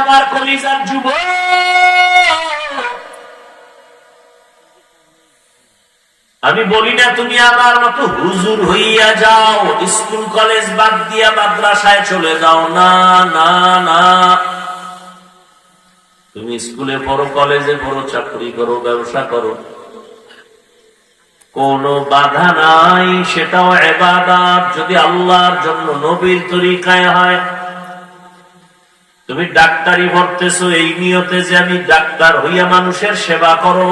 আমার কলিজার যুবক, আমি বলি না তুমি আমার মতো হুজুর হইয়া যাও, স্কুল কলেজ বাদ দিয়া মাদ্রাসায় চলে যাও, না না না, তুমি স্কুলে পড়ো, কলেজে পড়ো, চাকরি করো, ব্যবসা করো, কোনো বাধা নাই, সেটাও ইবাদত যদি আল্লাহর জন্য নবীর তরিকায় হয়। তুমি ডাক্তারি পড়তেছো এই নিয়তে যে আমি ডাক্তার হইয়া মানুষের সেবা করব,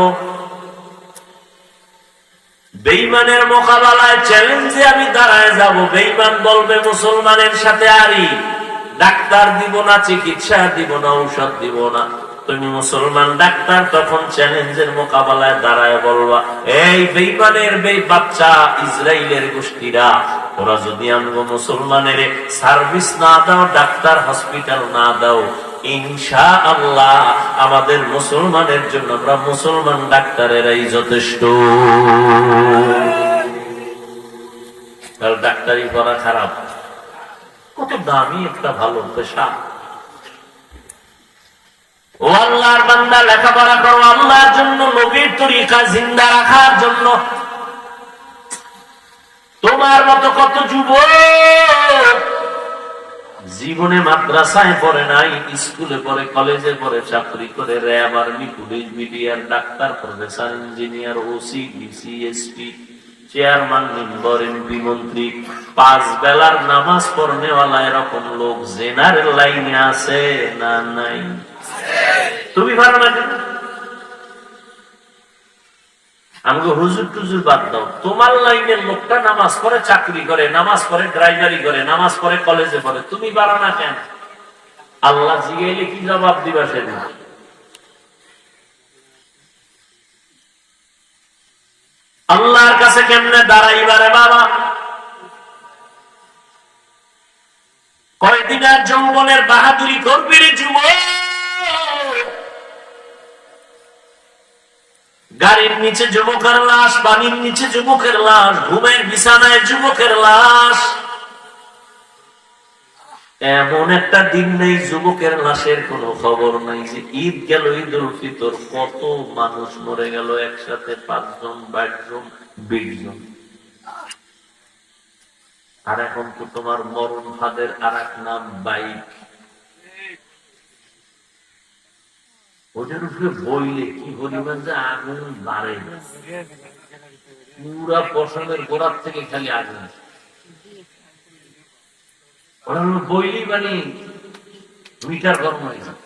বেঈমানের মোকাবেলায় চ্যালেঞ্জে আমি দাঁড়ায় যাব, বেঈমান বলবে মুসলমানের সাথে আরি, ডাক্তার দিব না, চিকিৎসা দিব না, ঔষধ দিব না, তুমি মুসলমান ডাক্তার, তখন চ্যালেঞ্জের মোকাবেলায় দাঁড়ায় বলবা, এই বেঈমানের বাচ্চা ইসরায়েলের গোষ্ঠীরা, ওরা যদি আমগো মুসলমানের সার্ভিস না দাও, ডাক্তার হসপিটাল না দাও, ইনশাআল্লাহ আমাদের মুসলমানের জন্য আমরা মুসলমান ডাক্তারেরাই যথেষ্ট। ডাক্তারি করা খারাপ? কত দামি একটা ভালো পেশা। ও আল্লাহর বান্দা, লেখাপড়া করো আল্লাহর জন্য, নবীর তরিকা জিন্দা রাখার জন্য। তোমার মতো কত যুবক জীবনে মাদ্রাসায় পড়ে নাই, স্কুলে পড়ে, কলেজে পড়ে, চাকরি করে, RAB, army, police, BDR, doctor, professor, engineer, OC, DC, SP, chairman, member, MP, মন্ত্রী, 5 বেলার নামাজ পড়নেওয়ালা এরকম লোক জেনারেল লাইনে আছে না নাই? তুমি ভালো না কেন? আমাকে হুজুর টুজুর বাদ দাও, তোমার লাইনের লোকটা নামাজ পড়ে, চাকরি করে, নামাজ পড়ে, ড্রাইভারি করে, নামাজ পড়ে, কলেজে পড়ে, তুমি পারো না কেন? আল্লাহ জিগাইলে কি জবাব দিবা সেদিন? আল্লাহর কাছে কেমনে দাঁড়াইবারে বাবা? কয়দিনের যৌবনের বাহাদুরি করবি রে যুবক? গাড়ির নিচে যুবকের লাশ, বাড়ির নিচে যুবকের লাশ, ঘুমের বিছানায় যুবকের লাশ। এমন একটা দিন নেই যুবকের লাশের কোনো খবর নাই। যে ঈদ গেল, ঈদ উল ফিতর, কত মানুষ মরে গেল একসাথে, 5 জন, 22 জন, 20 জন। আর এখন তো তোমার মরণ ফাঁদের আর এক নাম বাইক। ওটার উপরে বইলে কি পরিমাণ যে আগুন বাড়ে, পুরা পশমের গোড়ার থেকে খালি আগুন। ওরা বইলেই মানে মিটার গরম হয়ে যায়,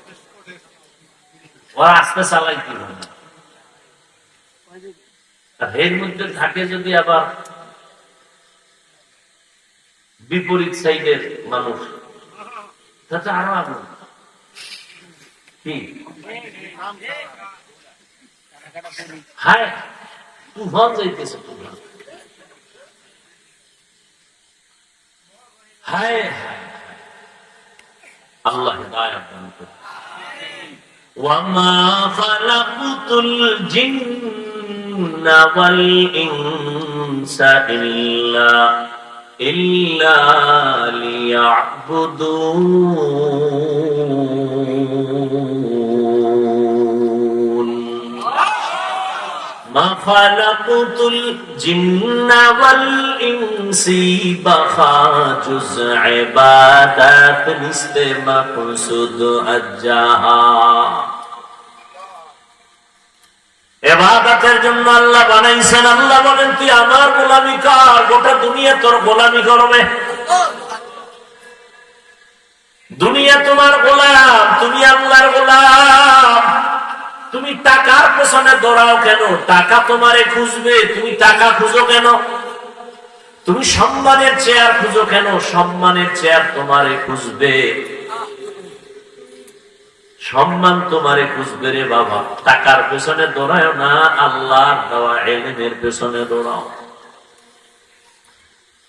ওরা আস্তে চালাই কি হয়। আর এর মধ্যে থাকে যদি আবার বিপরীত সাইডের মানুষ, তাতে আরো আগুন। কি হায় তুফান যাইতেছে, তুফান। হায় হায়, আল্লাহ হিদায়াত দান করুন। ওয়ামা খালাকুতুল জিন্না ওয়াল ইনসা ইল্লা লিয়াবুদুন। মা খালাকুতুল জিন্না ওয়াল ইনসি বাখা জুজ ইবাদাত নিস্তে মাকসুদ আজ্জাহা। ইবাদতের জন্য আল্লাহ বানাইছেন। আল্লাহ বলেন, তুই আমার গোলামি কর, গোটা দুনিয়া তোর গোলামি করবে। দুনিয়া তোমার গোলাম, তুমি আল্লাহর গোলাম। তুমি টাকার পেছনে দৌড়াও কেন? টাকা তোমারে খুঁজবে, তুমি টাকা খুঁজো কেন? তুমি সম্মানের চেয়ার খুঁজো কেন? সম্মানের চেয়ার তোমারে খুঁজবে, সম্মান তোমারে খুঁজবে রে বাবা। টাকার পেছনে দৌড়াও না, আল্লাহর দেওয়া ইলমের পেছনে দৌড়াও।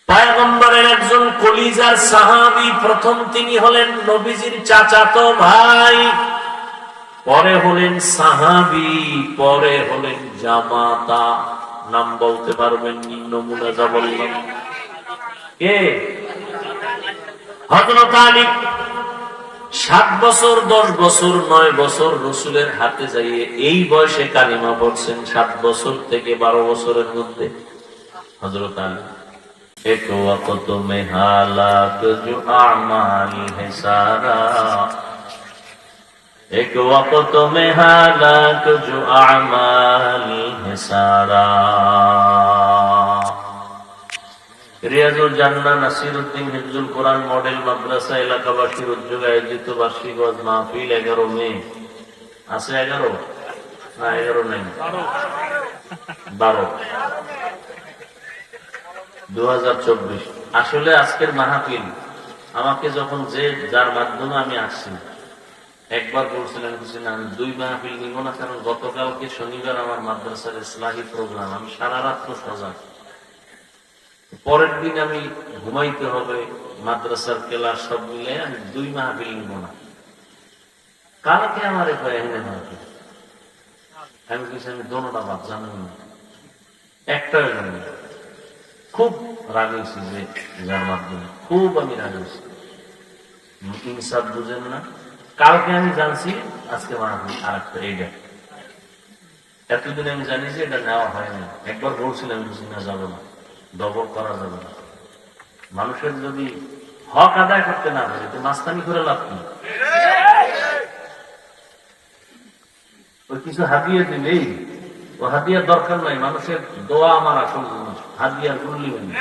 পয়গম্বরের একজন কলিজার সাহাবী, প্রথম তিনি হলেন নবীজির চাচাতো ভাই, পরে হলেন সাহাবী, পরে হলেন জামাতা। নাম বলতে পারবেন? নমুনা যা বললাম। কে? হযরত আলী। 7 বছর 10 বছর 9 বছর রসুলের হাতে যাইয়ে এই বয়সে কালিমা পড়ছেন। 7 বছর থেকে 12 বছরের মধ্যে হযরত আলী এক ওয়াক্ত মে হালাত জো আমাল হে সারা, এক ওয়াক্ত মে হালাত জো আমাল হে সারা। রিয়াজুল জান্নাহ নাসিরউদ্দিন হিফজুল কোরআন মডেল মাদ্রাসা এলাকাবাসীর উদ্যোগে আয়োজিত বার্ষিক ওয়াজ মাহফিল 11 মে আছে। 11 না 11 নাই 12 2024। আসলে আজকের মাহফিল আমাকে যখন যার মাধ্যমে আমি আসছি একবার বলছিলেন আমি 2 মাহফিল নিব না, কারণ গতকালকে শনিবার আমার মাদ্রাসার ইসলাহি প্রোগ্রাম, আমি সারা রাত সজাগ। পরের দিন আমি ঘুমাইতে হবে, মাদ্রাসার ক্লাস সব মিলে আমি 2 মাহফিল নিব না। কালকে আমার এখানে মাহফিল, আমি কিছু আমি দোনোটা বাদ জানি না, একটাও জানি না। খুব রাগেছি যে যার মাধ্যমে খুব আমি রাগেছি, ইনসাফ বুঝেন না। কালকে আমি জানছি আজকে মাহফিল আর একটা এইটা, এতদিন আমি জানি যে এটা নেওয়া হয় না। একবার বলছিলাম কিছু না যাবো না, ডবল করা যাবে না। মানুষের যদি হক আদায় করতে না পারে তো মাস্তানি করে লাভ কি? ওই কিছু হাদিয়া দিলেই ও হাদিয়ার দরকার নাই, মানুষের দোয়া আমার আসল জিনিস, হাদিয়ার মূল্য নেই।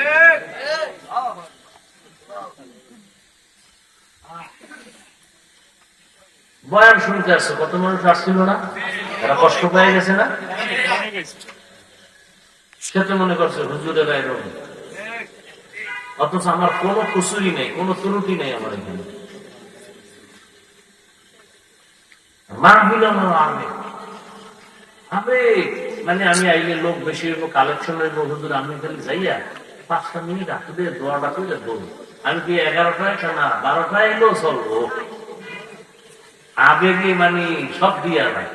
বয়ান শুনতে আসছে, কত মানুষ আসছিল না? এরা কষ্ট পেয়ে গেছে না? সে তো মনে করছে হুজুরের এরকম, অথচ আমার কোনো কুসুরি নেই, কোনো ত্রুটি নেই আমার এখানে। মাহফিল মানে আমি আইলে লোক বেশি হইব, কালেকশন হইব, হুজুর আমি খালি যাইয়া 5টা মিনিট আসলে দোয়াটা করে বলবো। আমি কি 11টায় না 12টায় এলেও চলবো, আবেগে মানে সব দিয়া নাই।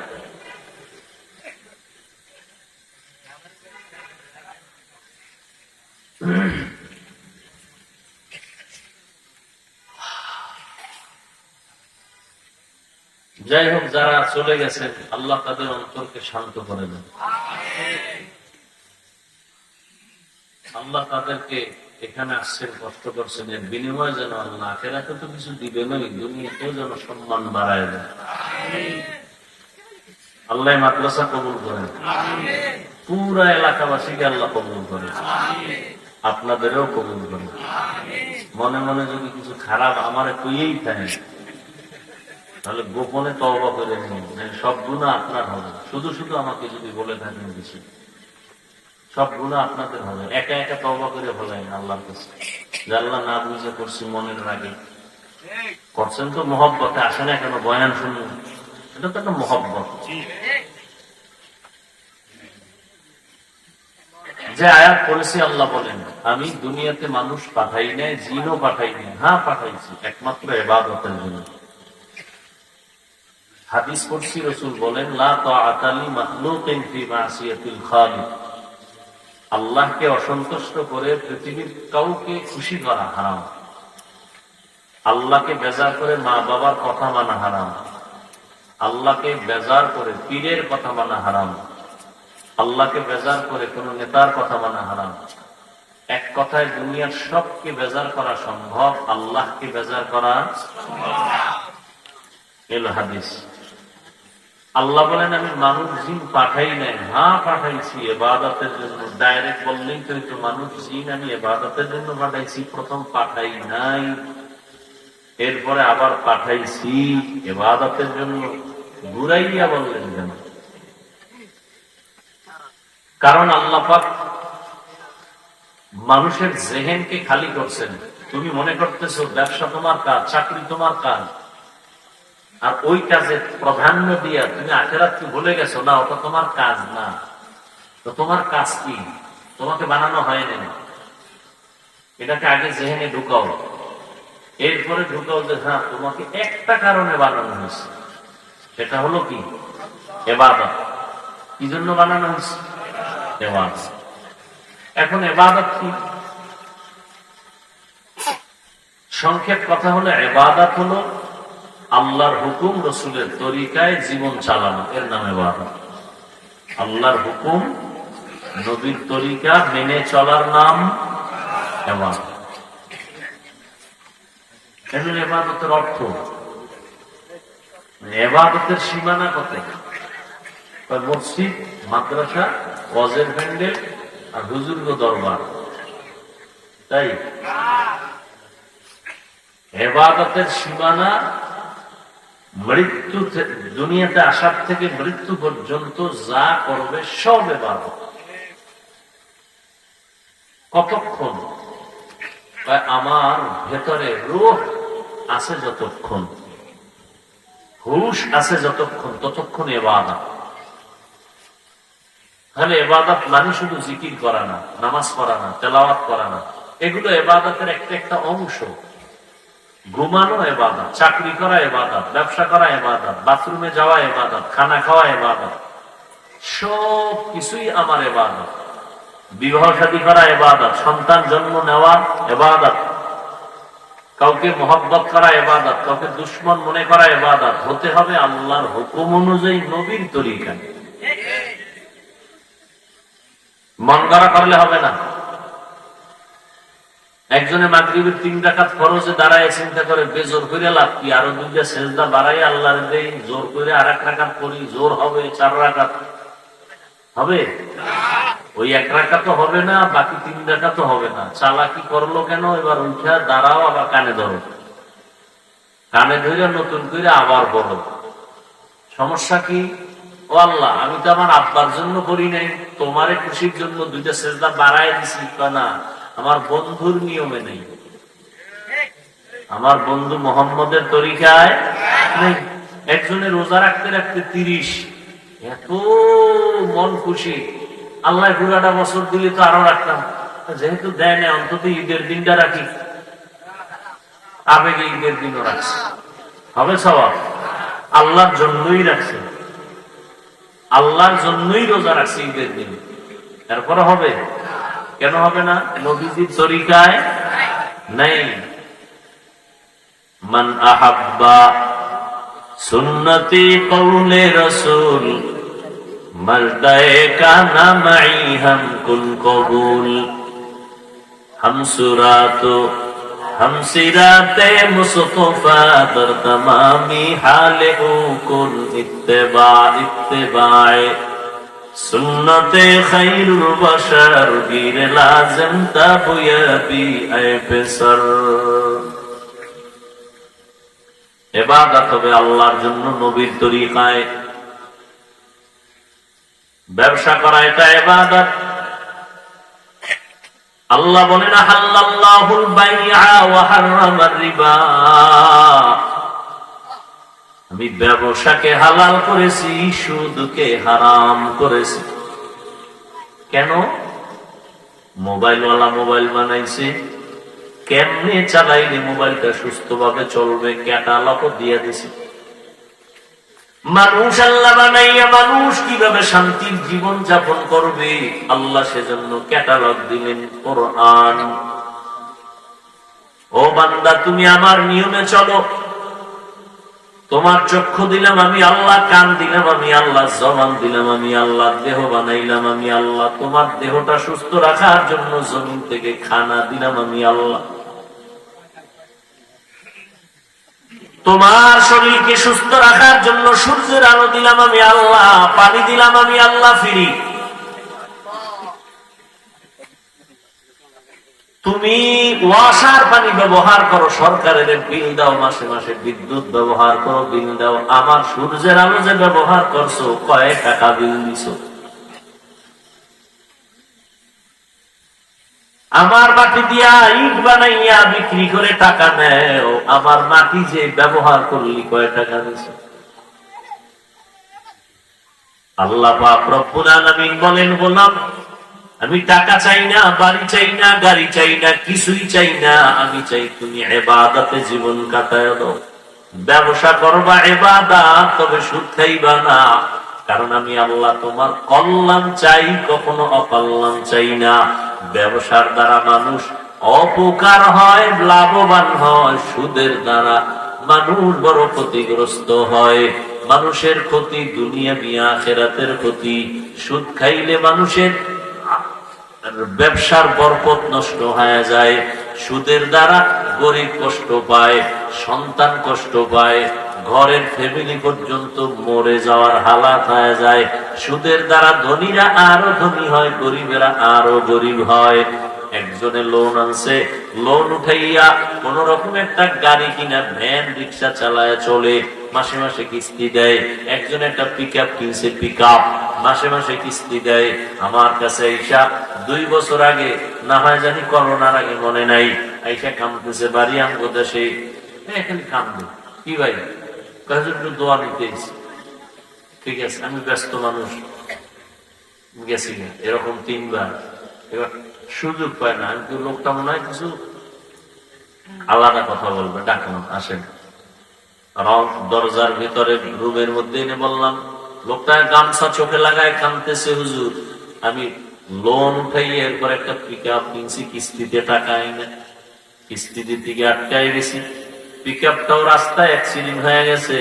যাই হোক, যারা চলে গেছেন আল্লাহ তাদের অন্তরকে শান্ত করে দেন। আল্লাহ তাদেরকে এখানে আসছেন, কষ্ট করছেন, এর বিনিময়ে যেন আল্লাহ আখিরাতে তো কিছু দিবে নয়, দুনিয়াতেও যেন সম্মান বাড়ায় দেন। আল্লাহ মাদ্রাসা কবুল করেন, পুরা এলাকাবাসীকে আল্লাহ কবুল করেন, আপনাদেরও কবুল করেন। মনে মনে যদি কিছু খারাপ আমার কইয়েই থাকে তাহলে গোপনে তওবা করে নিন, সব গুনাহ আপনার হবে। শুধু শুধু আমাকে যদি বলে থাকেন কিছু, সব গুনাহ আপনাদের হবে। একা একা তওবা করে বলেন আল্লাহর কাছে, যে আল্লাহ না বুঝে করছি, মনের রাগে করছেন, তো মহব্বতে আসে না কেন বয়ান শুনুন, এটা তো একটা মহব্বত। যে আয়াত পড়েছি আল্লাহ বলেন, আমি দুনিয়াতে মানুষ পাঠাই নাই, জিনও পাঠাই নাই, হ্যাঁ পাঠাইছি একমাত্র ইবাদতের জন্য। হাদিস পড়ছি, রাসূল বলেন, লা তাআতা লি মাখলুকিন ফি মাসিয়াতিল খালিক। আল্লাহকে অসন্তুষ্ট করে পৃথিবীর কাউকে খুশি করা হারাম। আল্লাহকে বেজার করে মা বাবার কথা মানা হারাম। আল্লাহকে বেজার করে পীরের কথা মানা হারাম। আল্লাহকে বেজার করে কোন নেতার কথা মানা হারাম। এক কথায় দুনিয়ার সবকে বেজার করা সম্ভব, আল্লাহকে বেজার করা এলো হাদিস। আল্লাহ বলেন, আমি মানুষ জিন পাঠাই নাই, হ্যাঁ পাঠাইছি ইবাদতের জন্য। ডাইরেক্ট বললেই তো মানুষ জিন আমি ইবাদতের জন্য পাঠাইছি, প্রথম পাঠাই নাই, এরপরে আবার পাঠাইছি ইবাদতের জন্য। ঘুরাইয়া বললেন কেন? কারণ আল্লাহ পাক মানুষের জেহেনকে খালি করছেন। তুমি মনে করতেছো ব্যবসা তোমার কাজ, চাকরি তোমার কাজ, আর ওই কাজে প্রাধান্য দিয়া তুমি আখিরাতকে ভুলে গেছো। না, ওটা তোমার কাজ না। তো তোমার কাজ কি? তোমাকে বানানো হয়নি, এটাকে আগে জেহেনে ঢুকাও, এরপরে ঢুকাও যে হ্যাঁ তোমাকে একটা কারণে বানানো হয়েছে, সেটা হলো কি? ইবাদত। কি জন্য বানানো হয়েছে? ইবাদত। এখন ইবাদত কি? সংক্ষেপ কথা হলো, ইবাদত হলো আল্লাহর হুকুম রসুলের তরিকায় জীবন চালানো, এর নামে ইবাদত। আল্লাহর হুকুম নবীর তরিকা মেনে চলার নাম ইবাদত। এজন্য ইবাদতের অর্থ, ইবাদতের সীমানা কত? মসজিদ, মাদ্রাসা, ওয়াজের প্যান্ডেল আর হুজুর দরবার, তাই ইবাদতের সীমানা মৃত্যু, দুনিয়াতে আসার থেকে মৃত্যু পর্যন্ত যা করবে সব ইবাদত। কতক্ষণ? আমার ভেতরে রূহ আছে যতক্ষণ, হুশ আছে যতক্ষণ, ততক্ষণ ইবাদত। তাহলে ইবাদত মানে শুধু জিকির করা না, নামাজ পড়া না, তেলাওয়াত করা না, এগুলো ইবাদতের একটা একটা অংশ। ঘুমানো ইবাদত, চাকরি করা ইবাদত, ব্যবসা করা ইবাদত, বাথরুমে যাওয়া ইবাদত, খানা খাওয়া ইবাদত, সব কিছুই আমার ইবাদত। বিবাহ শাদী করা ইবাদত, সন্তান জন্ম নেওয়া ইবাদত, কাউকে মহব্বত করা ইবাদত, কাউকে দুশ্মন মনে করা ইবাদত। হতে হবে আল্লাহর হুকুম অনুযায়ী, নবীর তরিকা। মন গড়া করলে হবে না। একজনে মাগরিবের 3 রাকাত ফরজে দাঁড়ায় চিন্তা করে বেজোর করে লাভ কি, আরো 2টা সেজদা বাড়াই আল্লাহর দেই, জোর করে আর 1 রাকাত করি, জোর হবে 4 রাকাত হবে? ওই 1 রাকাত হবে না, বাকি 3 রাকাত হবে না। চালাকি করলো কেন? এবার উঠা দাঁড়াও, আবার কানে ধরো, কানে ধরে নতুন করে আবার বলো। সমস্যা কি? ও আল্লাহ, আমি তো আমার আব্বার জন্য করি নাই, তোমারে খুশির জন্য 2টা সেজদা বাড়াই দিছি। না, আমার বন্ধুর নিয়মে নেই, আমার বন্ধু মোহাম্মদের তরিকায় নেই। একজনের রোজা রাখতে রাখতে 30, এত মন খুশি, আল্লাহ পুরাটা বছর দিলে তো আরো রাখতাম, যেহেতু দেয় না অন্তত ঈদের দিনটা রাখি। আবেগে ঈদের দিনও রাখছে, হবে সওয়াব? আল্লাহর জন্যই রাখছে, আল্লাহর জন্যই রোজা রাখছে ঈদের দিন, এরপরে হবে? কেন হবে না? নবীজির তরিকায় নাই। মান আহাব্বা সুন্নতি কওলে রাসূল মর্দায়ে কানা মাই হাম কুন কবুল হামসুরাতো হামসিরাতে মুস্তফা দর তমামি হালে ও কুন ইত্তেবা ইত্তেবায়ে সুন্নতে খায়রুল বাশার গির লাযিম তাবুয়াবি আয় পেসর। ইবাদত হবে আল্লাহর জন্য নবীর তরিকায়। ব্যবসা করা এটা ইবাদত। আল্লাহ বলেন আহাল্লাল্লাহুল বাইআ ওয়া হারামার রিবা, আমি ব্যবসাকে হালাল করেছি, সুদকে হারাম করেছি। কেন? মোবাইলওয়ালা মোবাইল বানাইছে, কেমনে চালাইলে মোবাইলটা সুস্থভাবে চলবে ক্যাটালগ দিয়ে দিছে। মানুষ আল্লাহ বানাইয়া মানুষ কিভাবে শান্তির জীবন যাপন করবে, আল্লাহ সেজন্য ক্যাটালগ দিলেন কোরআন। ও বান্দা, তুমি আমার নিয়মে চলো, তোমার চক্ষু দিলাম আমি আল্লাহ, কান দিলাম আমি আল্লাহ, জবান দিলাম আমি আল্লাহ, দেহ বানাইলাম আমি আল্লাহ, তোমার দেহটা সুস্থ রাখার জন্য জমিন থেকে খানা দিলাম আমি আল্লাহ, তোমার শরীরকে সুস্থ রাখার জন্য সূর্যের আলো দিলাম আমি আল্লাহ, পানি দিলাম আমি আল্লাহ ফিরি। তুমি ওয়াসার পানি ব্যবহার করো, সরকারের বিল দাও, মাসে মাসে বিদ্যুৎ ব্যবহার করো, বিল দাও। আমার সূর্যের আলো যে ব্যবহার করছো, কয় টাকা বিল দিছো? আমার মাটি দিয়া ইট বানাইয়া বিক্রি করে টাকা নেও, আমার মাটি যে ব্যবহার করলি কয় টাকা দিছো? আল্লাহ পাক রব্বুল আলামিন বলেন, গোলাম আমি টাকা চাই না, বাড়ি চাই না, গাড়ি চাই না, কিছুই চাই না, আমি চাই তুমি ইবাদতে জীবন কাটায় দাও। ব্যবসা করবা ইবাদত, তবে সুদ খাইবা না, কারণ আমি আল্লাহ তোমার কল্যাণ চাই, কখনো অকল্যাণ চাই না। ব্যবসার দ্বারা মানুষ অপকার হয়, লাভবান হয়, সুদের দ্বারা মানুষ বড় ক্ষতিগ্রস্ত হয়। মানুষের ক্ষতি দুনিয়া বিয়া আখিরাতের ক্ষতি। সুদ খাইলে মানুষের ব্যবসার বরকত নষ্ট হয়ে যায়। সুদের দ্বারা গরিব কষ্ট পায়, সন্তান কষ্ট পায়, ঘরের ফ্যামিলি পর্যন্ত মরে যাওয়ার হালাত হয়ে যায়। সুদের দ্বারা ধনীরা আরো ধনী হয়, গরিবেরা আরো গরিব হয়। একজনে লোন আনছে, লোন উঠাইয়া কোন রকম একটা গাড়ি কিনা ভ্যান রিক্সা চালায় চলে, মাসে মাসে কিস্তি দেয়। একজন একটা পিকআপ কিনছে, পিকআপ মাসে মাসে কিস্তি দেয়। আমার কাছে আইসা 2 বছর আগে, না হয় জানি করোনার আগে মনে নাই, আইসা কামতেছে বাড়ি আমগো দেশে। এখানে কামবে কি ভাই, একটু দোয়া নিতে। ঠিক আছে, আমি ব্যস্ত মানুষ, গেছি না এরকম 3 বার। এবার সুযোগ পায় না, আমি লোকটা মনে হয় কিছু আলাদা কথা বলবে, ডাকলাম আসেন। দরজার ভিতরে রুমের মধ্যে এনে বললাম, লোকটা গামছা চোখে লাগায় কাঁদতেছে, হুজুর আমি লোন উঠাই এরপর একটা পিকআপ কিনছি, কিস্তিতে টাকা আইনা কিস্তিতে দিকে আটকায় গেছি। পিকআপটাও রাস্তায় অ্যাক্সিডেন্ট হয়ে গেছে,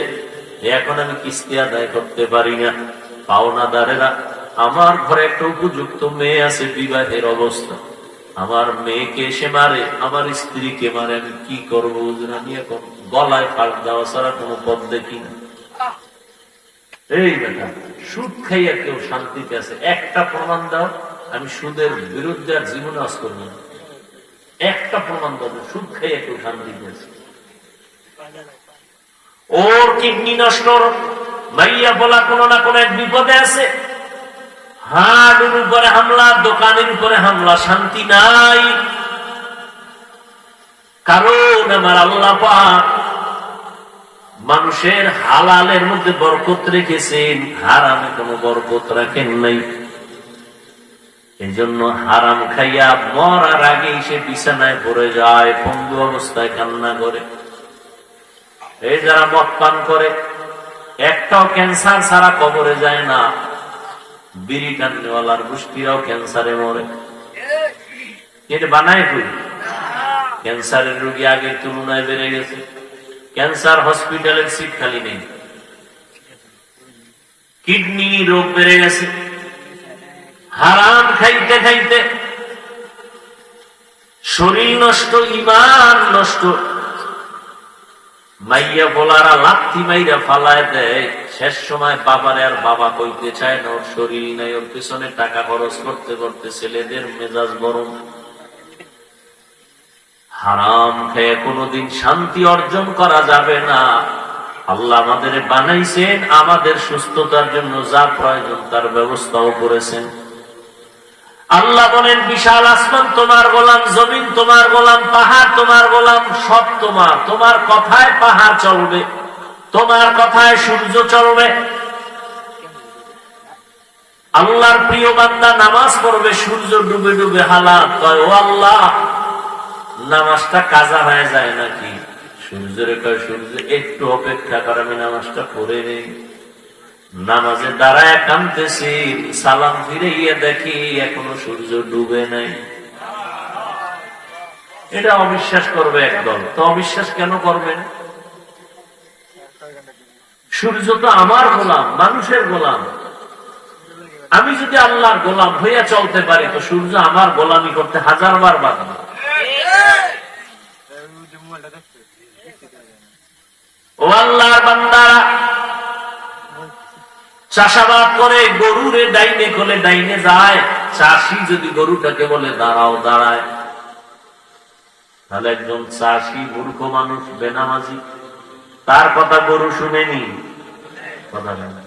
এখন আমি কিস্তি আদায় করতে পারি না। পাওনাদারেরা, আমার ঘরে একটা উপযুক্ত মেয়ে আছে, বিবাহের অবস্থা, আমার মেয়েকে এসে মারে, আমার স্ত্রীকে মারে, আমি কি করবো? আমি এখন গলায় ফাঁক দেওয়া ছাড়া কোনো পথ দেখি না। এই বেটা, সুদ খাইয়া কেউ শান্তিতে আছে? একটা প্রমাণ দাও, আমি সুদের বিরুদ্ধে আর জীবনে আজ করব না। একটা প্রমাণ দাও সুদ খাইয়া কেউ শান্তিতে আছে। ওর কিডনি নষ্ট, মাইয়া বলা কোনো না কোনো এক বিপদে আছে, হাড়ের উপরে হামলা, দোকানের উপরে হামলা, শান্তি নাই। কারণ আমার আল্লাহ পাক মানুষের হালালের মধ্যে বরকত রেখেছেন, হারামে কোনো বরকত রাখেন নাই। এই জন্য হারাম খাইয়া মরার আগে সে বিছানায় পড়ে যায়, পঙ্গু অবস্থায় কান্না করে। এই যারা মদ পান করে, একটাও ক্যান্সার ছাড়া কবরে যায় না। বিড়ি টাননেওয়ালার গোষ্ঠীরাও ক্যান্সারে মরে। এটা বানায় কই? ক্যান্সারের রোগী আগের তুলনায় বেড়ে গেছে। ক্যান্সার হসপিটালের সিট খালি নেই। কিডনি রোগ বেড়ে গেছে, হারাম খাইতে খাইতে শরীর নষ্ট, ইমান নষ্ট। মাইয়া বলারা লাথি মাইরা ফালায় দেয়, শেষ সময় বাবারে আর বাবা কইতে চায় না, ওর শরীর নাই, ওর পিছনে টাকা খরচ করতে করতে ছেলেদের মেজাজ গরম। হারাম খেয়ে কোনদিন শান্তি অর্জন করা যাবে না। আল্লাহ আমাদের বানাইছেন আমাদের সুস্থতার জন্য, যা প্রয়োজন তার ব্যবস্থাও করেছেন। আল্লাহ বলেন, বিশাল আসমান তোমার গোলাম, জমিন তোমার গোলাম, পাহাড় তোমার গোলাম, সব তোমার। তোমার কথায় পাহাড় চলবে, তোমার কথায় সূর্য চলবে। আল্লাহর প্রিয় বান্দা নামাজ পড়বে, সূর্য ডুবে ডুবে হালাত কয়, ও আল্লাহ নামাজটা কাজা হয়ে যায় নাকি? সূর্যের কয়, সূর্য একটু অপেক্ষা করে, আমি নামাজটা পড়ে নেই। নামাজে দাঁড়ায় কামতেছি, সালাম ফিরে গিয়ে দেখি এখনো সূর্য ডুবে নাই। এটা অবিশ্বাস করবে একদল। তো অবিশ্বাস কেন করবেন? সূর্য তো আমার গোলাম, মানুষের গোলাম। আমি যদি আল্লাহর গোলাম হইয়া চলতে পারি, তো সূর্য আমার গোলামি করতে 1000 বার বাধ্য। ও আল্লাহর বান্দারা, চাষাবাদ করে, গরুরে ডাইনে কোলে ডাইনে যায়। চাষি যদি গরুটাকে বলে দাঁড়াও, দাঁড়ায়। তাহলে একজন চাষি মূর্খ মানুষ, বেনামাজি, তার কথা গরু শুনেনি, কথা শুনে।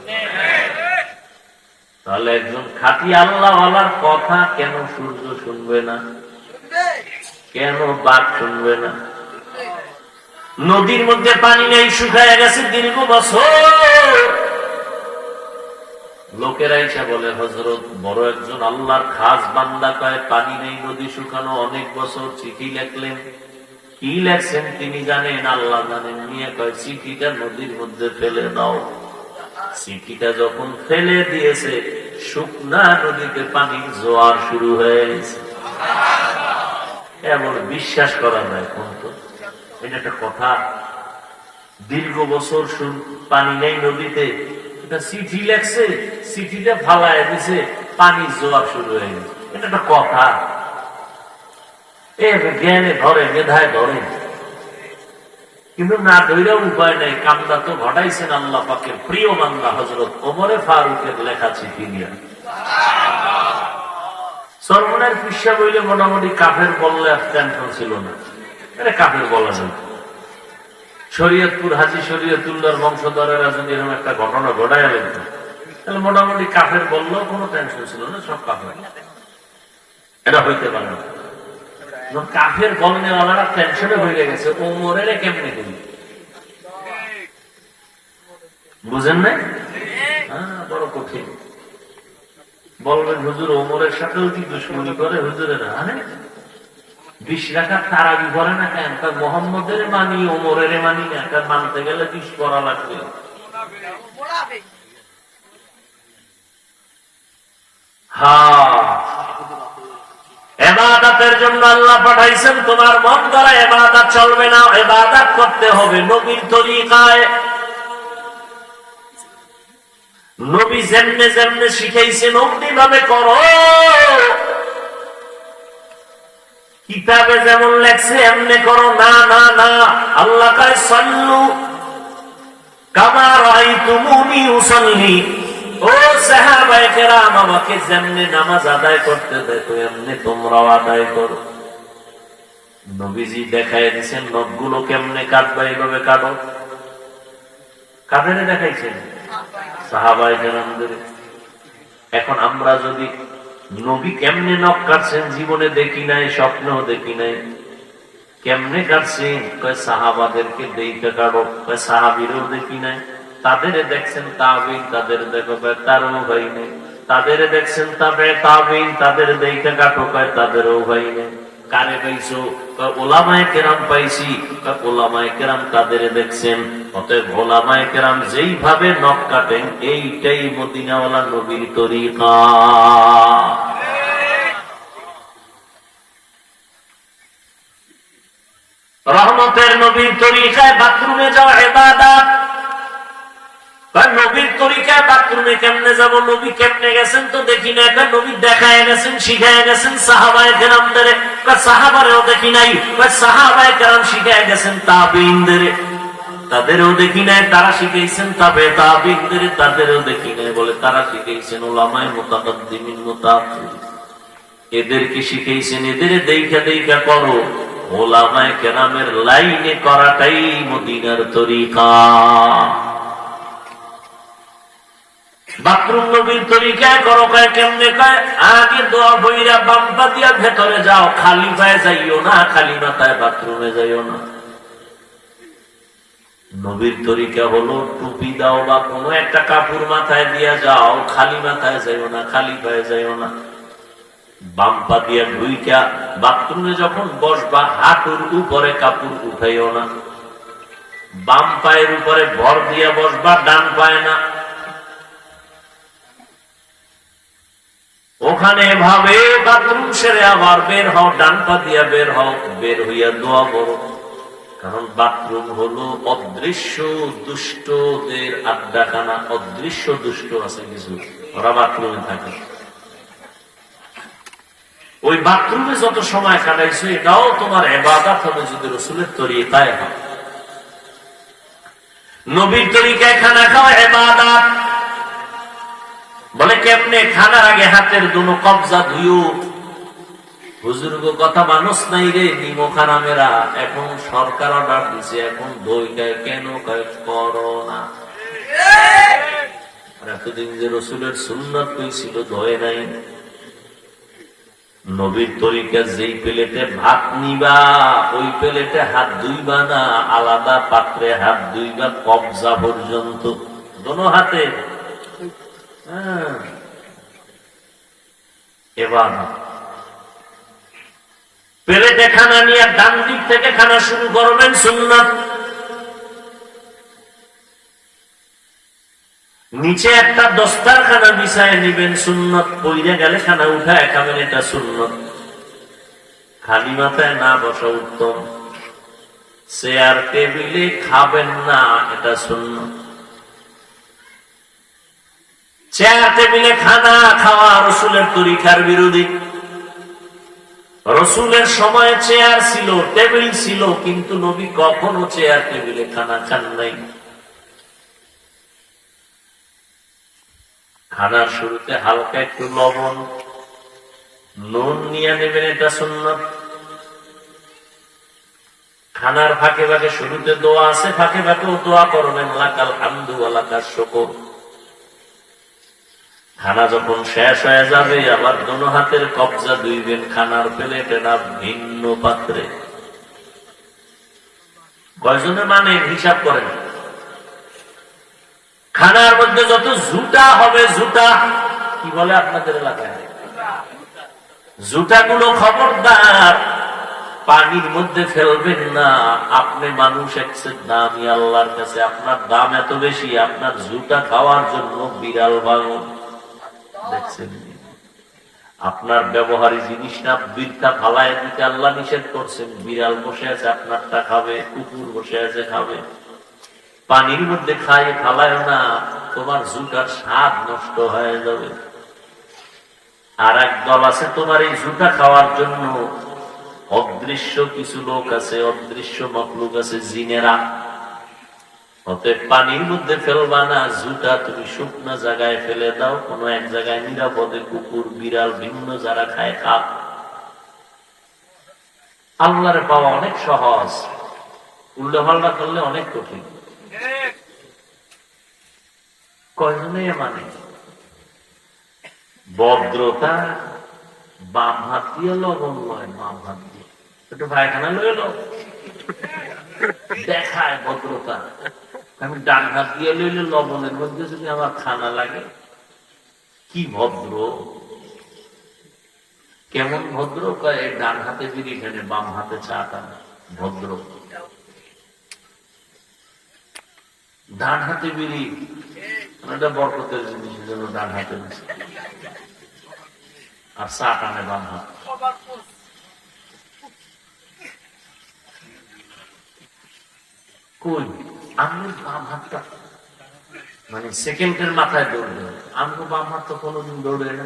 তাহলে একজন খাঁটি আল্লাহওয়ালার কথা কেন সূর্য শুনবে না? কেন বাঘ শুনবে না? নদীর মধ্যে পানি নেই, শুকায় গেছে দীর্ঘ বছর। লোকেরা এসে বলে, হযরত বড় একজন আল্লাহর খাস বান্দা, কয় পানি নেই, নদী শুকানো অনেক বছর, চিঠি লিখলেন। কি লেখছেন তিনি জানেন, আল্লাহ জানেন। নিয়ে কয়, চিঠিটা নদীর মধ্যে ফেলে দাও। চিঠিটা যখন ফেলে দিয়েছে, শুকনা নদীতে পানির জোয়ার শুরু হয়ে গেছে। এমন বিশ্বাস করা যায় কোন? তো এটা একটা কথা। দীর্ঘ বছর পানি নেই নদীতে, এটা চিঠি লেখছে, চিঠিটা ফালায় দিছে, পানি জোয়ার শুরু হয়ে গেছে। এটা একটা কথা? জ্ঞানে ধরে, মেধায় ধরে, কিন্তু না ধৈর্য উপায় নেই। কামনা তো ঘটাইছেন আল্লাহ পাকের প্রিয় বান্দা হযরত ওমরে ফারুকের লেখা চিঠি নিয়ে। সলমনের পিসা বইলে মোটামুটি কাফের বললে টেনশন ছিল না, এটা কাফের বলা যায়। শরীয়তপুর হাজী শরীয়তুল্লাহর বংশধরেরা যদি এরকম একটা ঘটনা ঘটায় ফেলত, তাহলে মোটামুটি কাফের বললেও কোনো টেনশন ছিল না, সব কাফের। এটা হইতে পারে না। কাফের বলনেওয়ালারা টেনশনে হয়ে গেছে, ওমরের কেমনি করি, বুঝেন না? বড় কঠিন। বলবেন হুজুর ওমরের সাথেও কি দুশ্মনী করে? হুজুরের 20 রাকাত তারাবি করে না কেন? তার মোহাম্মদের মানি, ওমরের মানি না, তার মানতে গেলে 20 করা লাগবে। ইবাদতের জন্য আল্লাহ পাঠাইছেন, তোমার মন দ্বারা ইবাদত চলবে না, ইবাদত করতে হবে নবীর তরিকায়। নবী যেমনে যেমনে শিখাইছেন অমনি ভাবে করো। কিতাবে যেমন লেখছে এমনি করো না, না না। আল্লাহ কয় সাল্লু কামা রাআইতুমুনি উসাল্লি। ও সাহাবায়ে কেরাম, আমাকে যেমনি নামাজ আদায় করতে দেখো এমনি তোমরাও আদায় করো। নবীজি দেখায় দিয়েছেন নখগুলো কেমনে কাটবা, এইভাবে কাটো। কাদের দেখাইছেন? সাহাবায়ে কেরামদের। এখন আমরা যদি নবী কেমনে নখ কাটছেন জীবনে দেখি নাই, স্বপ্নেও দেখি নাই, কেমনে কাটছেন? কয় সাহাবাদেরকে দেখে কাটো। কয় সাহাবীরও দেখি নাই। তাদের দেখছেন তাবেঈন, তাদের দেখো, কয় তারও ভাই নেই। তাদের দেখছেন তাবেঈন, তাদের দেখে কাটো, কয় তাদেরও ভাই নেই। কারে পাইছো? কয় উলামায়ে কেরাম পাইছি। কয় উলামায়ে কেরাম তাদের দেখছেন। অতএব উলামায়ে কেরাম যেইভাবে নখ কাটেন এইটাই মদিনাওয়ালা নবীর তরিকা। রহমতের নবীর তরিকায় বাথরুমে যাওয়া ইবাদত। নবীর তরিকায় বাথরুমে কেমনে যাব? নবী কেমনে গেছেন তো দেখি না। নবী দেখায় গেছেন, শিখায় গেছেন সাহাবায়ে কেরামদের। সাহাবারেও দেখি নাই। সাহাবায়ে কেরাম শিখায় গেছেন তাবেঈনদের, তাদেরও দেখি নাই। তারা শিখাইছেন তাবেঈনদের, তাদেরও দেখি নাই। বলে তারা শিখাইছেন উলামায়ে মুতাকাদ্দিমিন মুতাআখিরিন, এদেরকে শিখাইছেন। এদের দেখা দেখা করো। উলামায়ে কেরামের লাইনে করাটাই মদিনার তরিকা। বাথরুম নবীর তরিকায় করো। কয় কেমনে? কয় আগে দোয়া বইরা বাম পা দিয়া ভেতরে যাও, খালি পায়ে যাইও না, খালি মাথায় বাথরুমে যাইও না। নবীর তরিকা হলো টুপি দাও বা কোনো একটা কাপড় মাথায় দিয়া যাও, খালি মাথায় যাইও না, খালি পায়ে যাইও না। বাম পা দিয়া ঢুইকা বাথরুমে যখন বসবা হাঁটুর উপরে কাপড় উঠাইও না। বাম পায়ের উপরে ভর দিয়া বসবা, ডান পায়ে না। ওখানে ভাবে বাথরুম সেরে আবার বের হও, ডান পা দিয়া বের হও, বের হইয়া দোয়া করো। কারণ বাথরুম হলো অদৃশ্য দুষ্টদের আড্ডাখানা। অদৃশ্য দুষ্ট আছে কিছু, ওরা বাথরুমে থাকে। ওই বাথরুমে যত সময় কাটাইছো এটাও তোমার ইবাদত হবে যদি রাসূলের তরিকায় হয়। নবীর তরিকায় খানা খাওয়া ইবাদত। বলে কেমনে? খানার আগে হাতের দুনো কবজা ধুইও। হুজুর গো কথা মানুষ নাই রে, নিমখানামেরা এখন সরকার অর্ডার দিছে, এখন দই খায় কেন? করো না। এতদিন যে রাসূলের সুন্নাত কইছিল ধোয় নাই। নবীর তরিকা যেই প্লেটে ভাত নিবা ওই প্লেটে হাত ধুইবা না, আলাদা পাত্রে হাত ধুইবা কবজা পর্যন্ত, দোনো হাতে। এবার প্লেটে খানা নিয়ে ডান দিক থেকে খানা শুরু করবেন, সুন্নাত। নিচে একটা দস্তারখানা বিছায় নিবেন, সুন্নাত। পইরে গেলে খানা উঠায় খাবেন, এটা সুন্নাত। খালি মাথায় না বসা উত্তম। চেয়ার টেবিলে খাবেন না, এটা সুন্নাত। চেয়ার টেবিলে খানা খাওয়া রসুলের তরিকার বিরোধী। রসুলের সময়ে চেয়ার ছিল, টেবিল ছিল, কিন্তু নবী কখনো চেয়ার টেবিলে খানা খান নাই। খানার শুরুতে হালকা একটু লবণ নুন নিয়ে নেবেন, এটা সুন্নাত। খানার ফাঁকে ফাঁকে শুরুতে দোয়া আছে, ফাঁকে ফাঁকেও দোয়া করবেন, লাকাল হামদু ওয়া লাকাশ শুকর। খানা যখন শেষ হয়ে যাবে আবার দোনো হাতের কবজা ধুইবেন খানার প্লেটে না ভিন্ন পাত্রে। কয়জনে মানে হিসাব করেন। খানার মধ্যে যত জুটা হবে, জুটা কি বলে আপনাদের এলাকায়, জুটাগুলো খবরদার পানির মধ্যে ফেলবেন না। আপনি মানুষ একসের দামি আল্লাহর কাছে, আপনার দাম এত বেশি, আপনার জুটা খাওয়ার জন্য বিড়াল ভাঙন দেখছেন। আপনার ব্যবহারী জিনিসটা বৃদ্ধা ফালায় দিতে আল্লাহ নিষেধ করছেন। বিড়াল বসে আছে আপনারটা খাবে, কুকুর বসে আছে খাবে। পানির মধ্যে খাই ফালায় না, তোমার জুটার স্বাদ নষ্ট হয়ে যাবে। আর এক দল আছে তোমার এই জুটা খাওয়ার জন্য, অদৃশ্য কিছু লোক আছে, অদৃশ্য মখলুক আছে, জিনেরা। অতএব পানির মধ্যে ফেলবা না, জুটা তুমি শুকনো জায়গায় ফেলে দাও, কোন এক জায়গায় নিরাপদে। কুকুর বিড়াল ভিন্ন যারা খায় খাক। আল্লাহরে পাওয়া অনেক সহজ, উল্টো পাল্টা করলে অনেক কঠিন। কয়জনে মানে ভদ্রতা বাম হাত দিয়ে লবণ লয়, বাম হাত দিয়ে একটু পায়খানা লয়ে লো, দেখায় ভদ্রতা। আমি ডান হাত দিয়ে লইলে লবণের মধ্যে যদি আমার খানা লাগে, কি ভদ্র, কেমন ভদ্র। এই ডান হাতে বিড়ি খানে, বাম হাতে চা টানে, ভদ্র। ডান হাতে বিড়ি এটা বরকতের জিনিসের জন্য ডান হাতে, আর চা টানে বাম হাত। কই আমি বাম হাতটা মানে সেকেন্ডের মাথায় দৌড়বে, আমি বাম হাত তো কোনোদিন দৌড়ে না,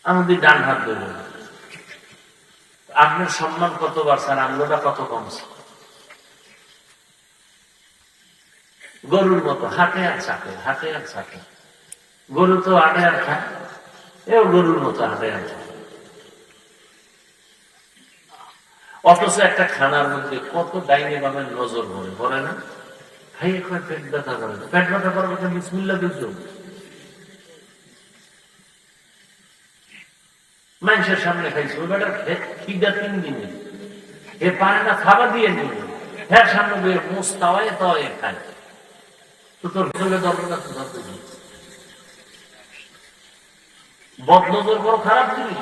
আমাদের ডান হাত দৌড়ে। আপনার সম্মান কত বাড়ছে আর আঙ্গুলটা কত কমছে। গরুর মতো হাটে আর চাটে, হাটে আর চাটে। গরু তো হাটে আর খায়, এও গরুর মতো হাটে আর খায়। অথচ একটা খানার মধ্যে কত ডাইনে বামের নজর ভরে, ভরে না? খাই এখন পেট ব্যথা করে, পেট ব্যথা করার কথা বিসমিল্লাহ দিচ্ছ। মানুষের সামনে খাইছে, ওই বেটার খিদা 3 দিনে, এ পারে না খাবার দিয়ে নিবে, হ্যাঁ সামনে বইয়ে মুখ তাওয়ায় তাওয়ায় খায়। তো তোর ফেলে দরকার তো ধরতে দিই। বদনজর বড় খারাপ জিনিস।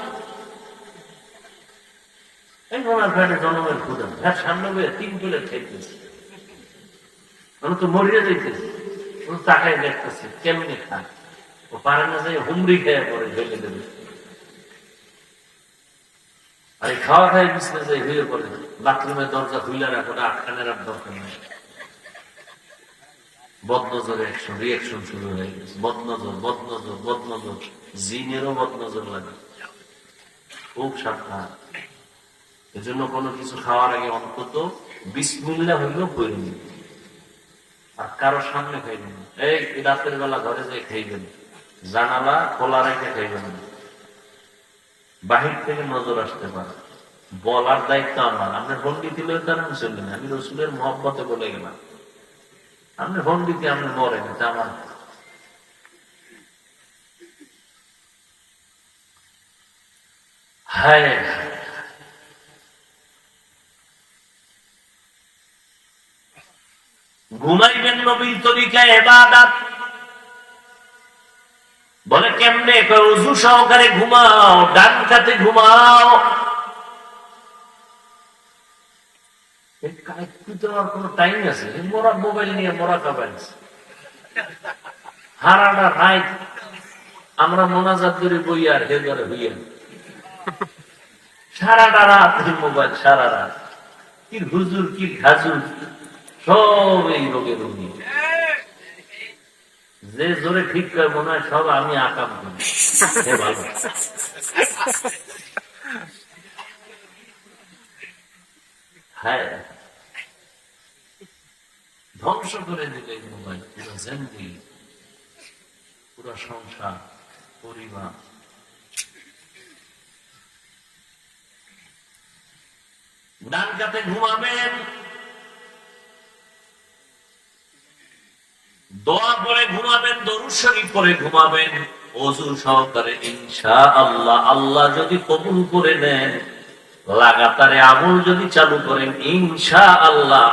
এই ওনার ফ্যাটে জন্মের ক্ষুদা, হ্যাঁ সামনে বইয়ে 3 প্লেট খাইতেছে, আমি তো মরিয়া যাইতেছি, ও তাকায় দেখতেছে কেমনি খায়। ও পারে না যে হুমড়ি খেয়ে পরে ঢেলে দেবে। আর এই খাওয়া খাই বিছনে যাই হয়ে পড়ে, বাথরুমের দরজা খুলে রাখো, আটকানের আর দরকার নেই। বদনজর রিয়াকশন শুরু হয়ে গেছে। বদনজর বদনজর বদনজর, জিনেরও বদনজর লাগে। খুব সাবধান। এজন্য কোনো কিছু খাওয়ার আগে অন্তত বিসমিল্লাহ হইলেও পড়ে নিন, আর কারো সামনে খাইবেন। এই রাতের বেলা ঘরে যাই খাইবেন, জানালা খোলা রেখে খাইবেন, বাহির থেকে নজর আসতে পারে। বলার দায়িত্ব আমার। আপনার পন্ডিত কারণ চলবে না, আমি রসুলের মহব্বতে বলে গেলাম। আপনি পন্ডিতে আপনি মরেন, এটা আমার। হ্যাঁ, ঘুমাইবেন নবীর তরিকায় ইবাদত। বলে কেমনে? ওযু সহকারে ঘুমাও, ডান কাতে ঘুমাও। কোন টাইম আছে? মোরা মোবাইল নিয়ে মোরা কাবাই হারাটা রাইট আমরা মোনাজাত করে বই আর হে করে হইয়া সারাটা রাত মোবাইল, সারা রাত কি হুজুর কি খাজুর, সব এই রোগের রোগী। যে জোরে ঠিক করে মনে হয় সব আমি আকাম করি। ভালো হ্যাঁ, ধ্বংস করে দিলে মোবাইল পুরো জিন্দেগি, পুরো সংসার, পরিবার। ডান কাতে ঘুমাবেন, দোয়া পরে ঘুমাবেন, দরুদ শরীফ পরে ঘুমাবেন, ওযু সহকারে ইনশাআল্লাহ। আল্লাহ যদি কবুল করে নেন, লাগাতারে আমল যদি চালু করেন, ইনশাআল্লাহ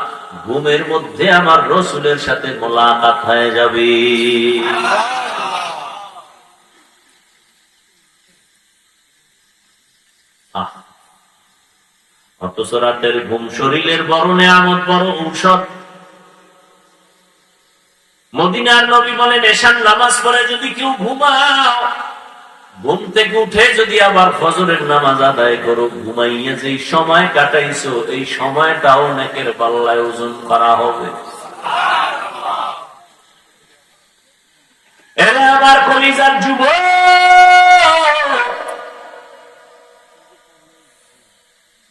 ঘুমের মধ্যে আমার রাসূলের সাথে মোলাকাত হয়ে যাবে। অথচ রাতের ঘুম শরীরের বড় নেয়ামত, বড় ঔষধ। মদিনার নবী বলেন, এশার নামাজ পড়ে যদি কেউ ঘুমাও, ঘুম থেকে উঠে যদি আবার ফজরের নামাজ আদায় করো, ঘুমাইয়ে যেই সময় কাটাইছো এই সময়টাও নেকের পাল্লায় ওজন করা হবে। এরা আমার কলিজার যুবক,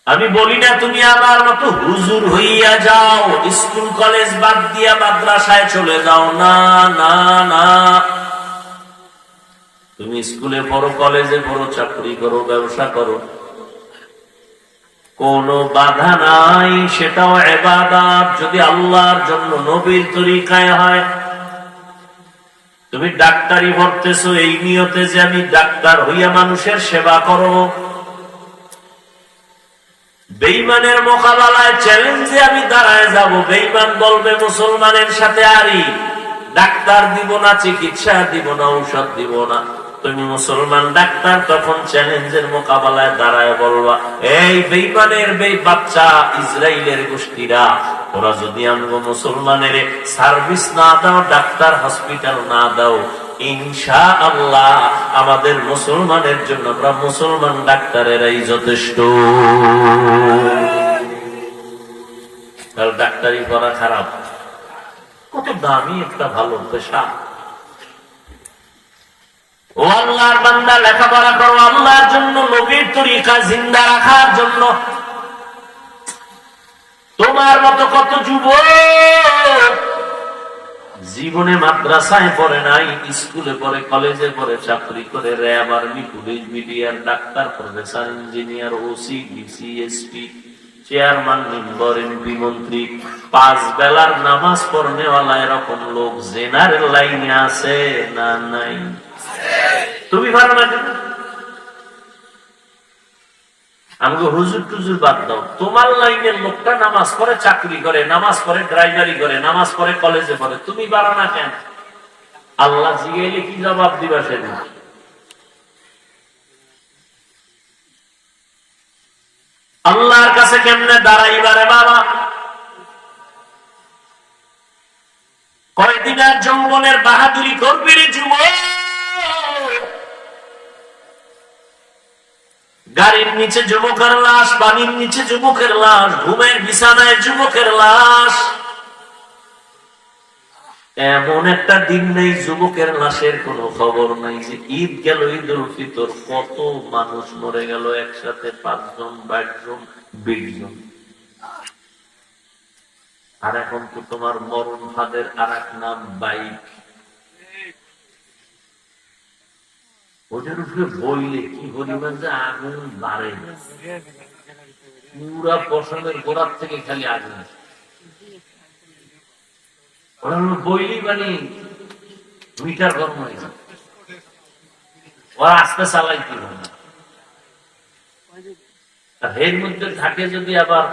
আমি বলি না তুমি আমার মতো হুজুর হইয়া যাও, স্কুল কলেজ বাদ দিয়া মাদ্রাসায় চলে যাও, না না না। তুমি স্কুলে পড়ো, কলেজে পড়ো, চাকরি করো, ব্যবসা করো, কোনো বাধা নাই, সেটাও ইবাদত যদি আল্লাহর জন্য নবীর তরিকায় হয়। তুমি ডাক্তারি পড়তেছো এই নিয়তে যে আমি ডাক্তার হইয়া মানুষের সেবা করো, বেঈমানের মোকাবেলায় চ্যালেঞ্জে আমি দাঁড়ায় যাব। বেঈমান বলবে মুসলমানের সাথে আরি, ডাক্তার দিব না, চিকিৎসা দিব না, ঔষধ দিব না। তুমি মুসলমান ডাক্তার, তখন চ্যালেঞ্জের মোকাবেলায় দাঁড়ায় বলবা, এই বেঈমানের বাচ্চা ইসরায়েলের গোষ্ঠীরা, ওরা যদি আমগো মুসলমানের সার্ভিস না দাও, ডাক্তার হসপিটাল না দাও, ইনশাআল্লাহ আমাদের মুসলমানের জন্য আমরা মুসলমান ডাক্তারেরাই যথেষ্ট। ডাক্তারি করা খারাপ? কত দামি একটা ভালো পেশা। ও আল্লাহর বান্দা, লেখাপড়া করো আল্লাহর জন্য, নবীর তরিকা জিন্দা রাখার জন্য। তোমার মতো কত যুবক জীবনে মাদ্রাসায় পড়ে নাই, স্কুলে পড়ে, কলেজে পড়ে, চাকরি করে, RAB, army, police, BDR, doctor, professor, engineer, OC, DC, SP, chairman, member, MP, মন্ত্রী, 5 বেলার নামাজ পড়নেওয়ালা এরকম লোক জেনারেল লাইনে আছে না নাই? তুমি ভালো না? আমাকে হুজুর টুজুর বাদ দাও, তোমার লাইনের লোকটা নামাজ পড়ে, চাকরি করে, নামাজ পড়ে, ড্রাইভারি করে, নামাজ পড়ে, কলেজে পড়ে, তুমি পারো না কেন? আল্লাহ জিগাইলে কি জবাব দিবা সেদিন? আল্লাহর কাছে কেমনে দাঁড়াইবারে বাবা? কয়দিনের যৌবনের বাহাদুরি করবি রে যুবক? গাড়ির নিচে যুবকের লাশ, পানির নিচে যুবকের লাশ, ঘুমের বিছানায় যুবকের লাশ। এমন একটা দিন নেই যুবকের লাশের কোনো খবর নাই। যে ঈদ গেল, ঈদ উল ফিতর, কত মানুষ মরে গেল একসাথে, 5 জন, 22 জন, 20 জন। আর এখন তো তোমার মরণ ফাঁদের আর এক নাম বাইক। ওটার উপরে বইলে কি পরিমাণ যে আগুন বাড়ে, পুরা পশমের গোড়ার থেকে খালি আগুন। ওরা বইলি মানে মিটার গরম হয়ে যায়, ওরা আস্তে চালাই কি হবে। এর মধ্যে থাকে যদি আবার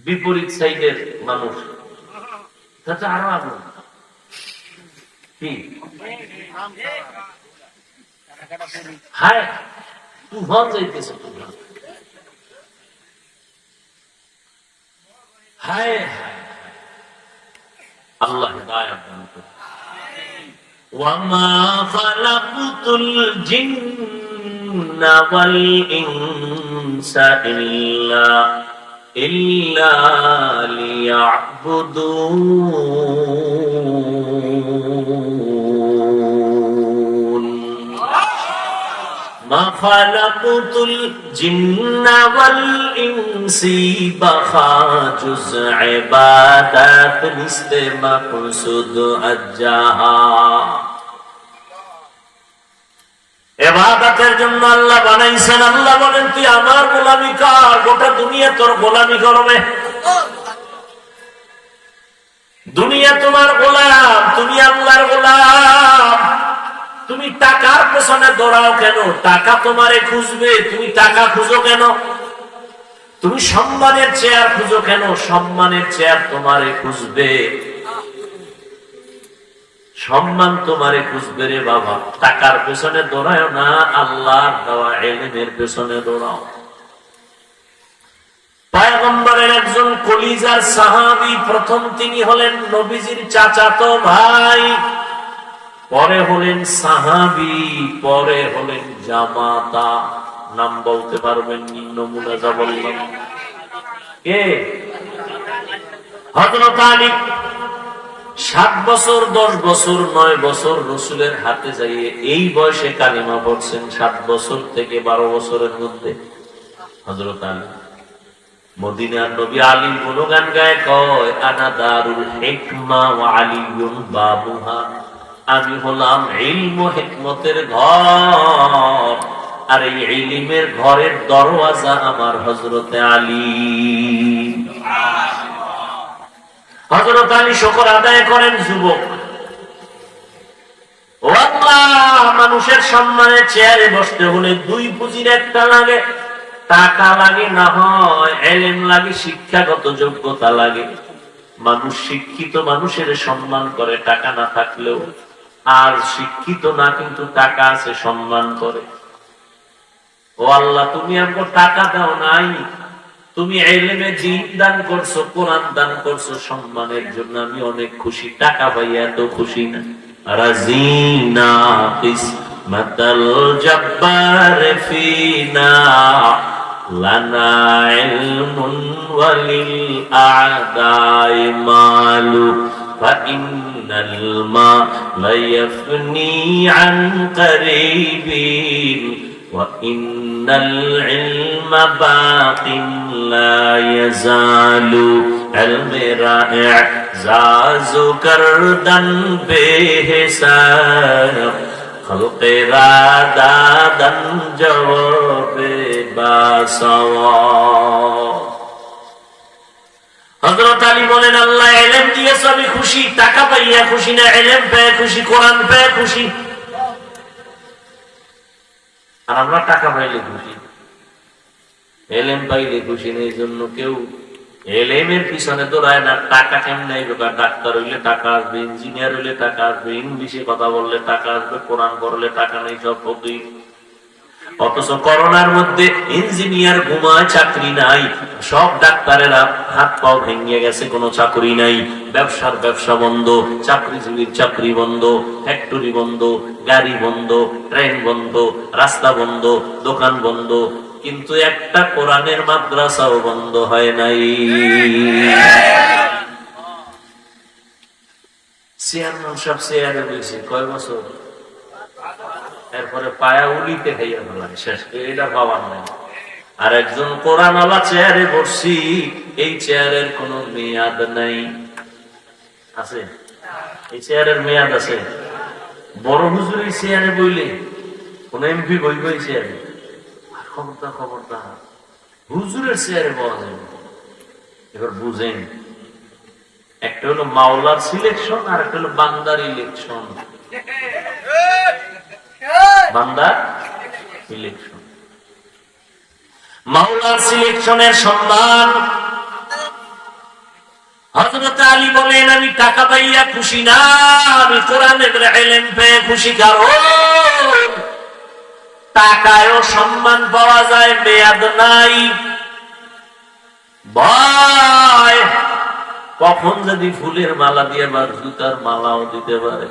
বিপরীত সাইডের মানুষ, তাতে আরো আগুন। কি হায় তুফান যাইতেছে, তুফান। হায় আল্লাহ হিদায়াত দান করুন। ওয়ামা খালাকতুল জিন্না ওয়াল ইনসা ইনসা ইল্লা লিয়াবুদুন মা খালাকুতুল জিন্না ওয়াল ইনসি বাখাজুজ ইবাদাত নিস্তে মাকসুদ আজ্জাহা। ইবাদতের জন্য আল্লাহ বানাইছেন। আল্লাহ বলেন তুই আমার গোলামি কর, গোটা দুনিয়া তোর গোলামি করবে। দুনিয়া তোমার গোলাম, তুমি আল্লাহর গোলাম। তুমি টাকার পেছনে দৌড়াও কেন? টাকা তোমারে খুঁজবে, তুমি টাকা খুঁজো কেন? তুমি সম্মানের চেয়ার খুঁজো কেন? সম্মানের চেয়ার তোমারে খুঁজবে, সম্মান তোমারে খুঁজবে রে বাবা। টাকার পেছনে দৌড়ায় না, আল্লাহর দেওয়া ইলমের পেছনে দৌড়াও। পয়গম্বরের একজন কলিজার সাহাবী, প্রথম তিনি হলেন নবীজির চাচাতো ভাই, পরে হলেন সাহাবী, পরে হলেন জামাতা। নাম বলতে পারবেন? নমুনা যা বললাম। কে? হযরত আলী। 7 বছর, 10 বছর, 9 বছর রাসূলের হাতে যাইয়ে এই বয়সে কালিমা পড়ছেন। 7 বছর থেকে 12 বছরের মধ্যে হযরত আলী মদিনার নবী আলীর গুণগান গায়, কয় আনা দারুল হিকমা ওয়া আলিয়ুন বাবুহা। আমি হলাম ইলম ও হিকমতের ঘর, আর এই ইলমের ঘরের দরওয়াজা আমার হযরত আলী। হযরত আলী শুকর আদায় করেন। যুবক, ও আল্লাহ, মানুষের সম্মানের চেয়ারে বসতে হলে 2 পুঁজির একটা লাগে। টাকা লাগে না হয় ইলম লাগে, শিক্ষাগত যোগ্যতা লাগে। মানুষ শিক্ষিত মানুষের সম্মান করে টাকা না থাকলেও, আর শিক্ষিত না কিন্তু টাকা আছে সম্মান করে। ও আল্লাহ, তুমি আমাকে টাকা দাও নাই, তুমি ইলমে দ্বীন দান করছো, কোরআন দান করছো, সম্মানের জন্য আমি অনেক খুশি। টাকা পাইয়া এত খুশি না। রাজিনা কিসমাতাল জব্বার ফিনা লানা ইলমুন ওয়ালিল আ'দাই মালু ফাইন্নাল মালা ইয়াফনি আন করিবিন وَإِنَّ الْعِلْمَ بَاقٍ لَا يَزَالُ علم را اعزاز کردن بے حساب خلق را دادن جواب باسواب। হযরত আলী বলেন, আল্লাহ ইলম দিয়েছ আমি খুশি, টাকা পাইয়া খুশি না, ইলম পেয়ে খুশি, কোরআন পেয়ে খুশি। আর আমরা টাকা পাইলে খুশি, এলেম পাইলে খুশি নেই। জন্য কেউ এলেমের পিছনে দৌড়ায় না। টাকা কেমন আইবে? ডাক্তার হইলে টাকা আসবে, ইঞ্জিনিয়ার হইলে টাকা আসবে, ইংলিশে কথা বললে টাকা আসবে, কোরআন পড়লে টাকা নেই, সব ফকির। অথচ করোনার মধ্যে ইঞ্জিনিয়ার ঘুমায়, চাকরি নাই। সব ডাক্তারেরা হাত পাও ভেঙে গেছে, কোনো চাকরি নাই। ব্যবসার ব্যবসা বন্ধ, চাকরিজীবীর চাকরি বন্ধ, ফ্যাক্টরি বন্ধ, গাড়ি বন্ধ, ট্রেন বন্ধ, রাস্তা বন্ধ, দোকান বন্ধ, কিন্তু একটা কোরআনের মাদ্রাসাও বন্ধ হয় নাই। চেয়ারম্যান সব চেয়ারে বলছে কয় বছর, এরপরে পায়া উলিতে খাইয়া ফেলা শেষ, এটা পাওয়ার নাই। আর একজন কোরআন আলা চেয়ারে বসছি, এই চেয়ারের কোন মেয়াদ নাই। আছে? এই চেয়ারের মেয়াদ আছে? বড় হুজুর এই চেয়ারে বইলে কোন এমপি বইব এই চেয়ারে? খবরদার, খবরদার, হুজুরের চেয়ারে বলা যাবে। এবার বুঝেন, একটা হলো মাওলার সিলেকশন, আর একটা হলো বান্দার ইলেকশন। বান্দার ইলেকশন, মাওলার সিলেকশনের সম্মান। হযরত আলী বলেন, আমি টাকা পাইয়া খুশি না, আমি কোরআনের ইলম পেয়ে খুশি। কারণ টাকায়ও সম্মান পাওয়া যায়, মেয়াদ নাই। ভয় কখন যদি ফুলের মালা দিয়ে বা জুতার মালাও দিতে পারে।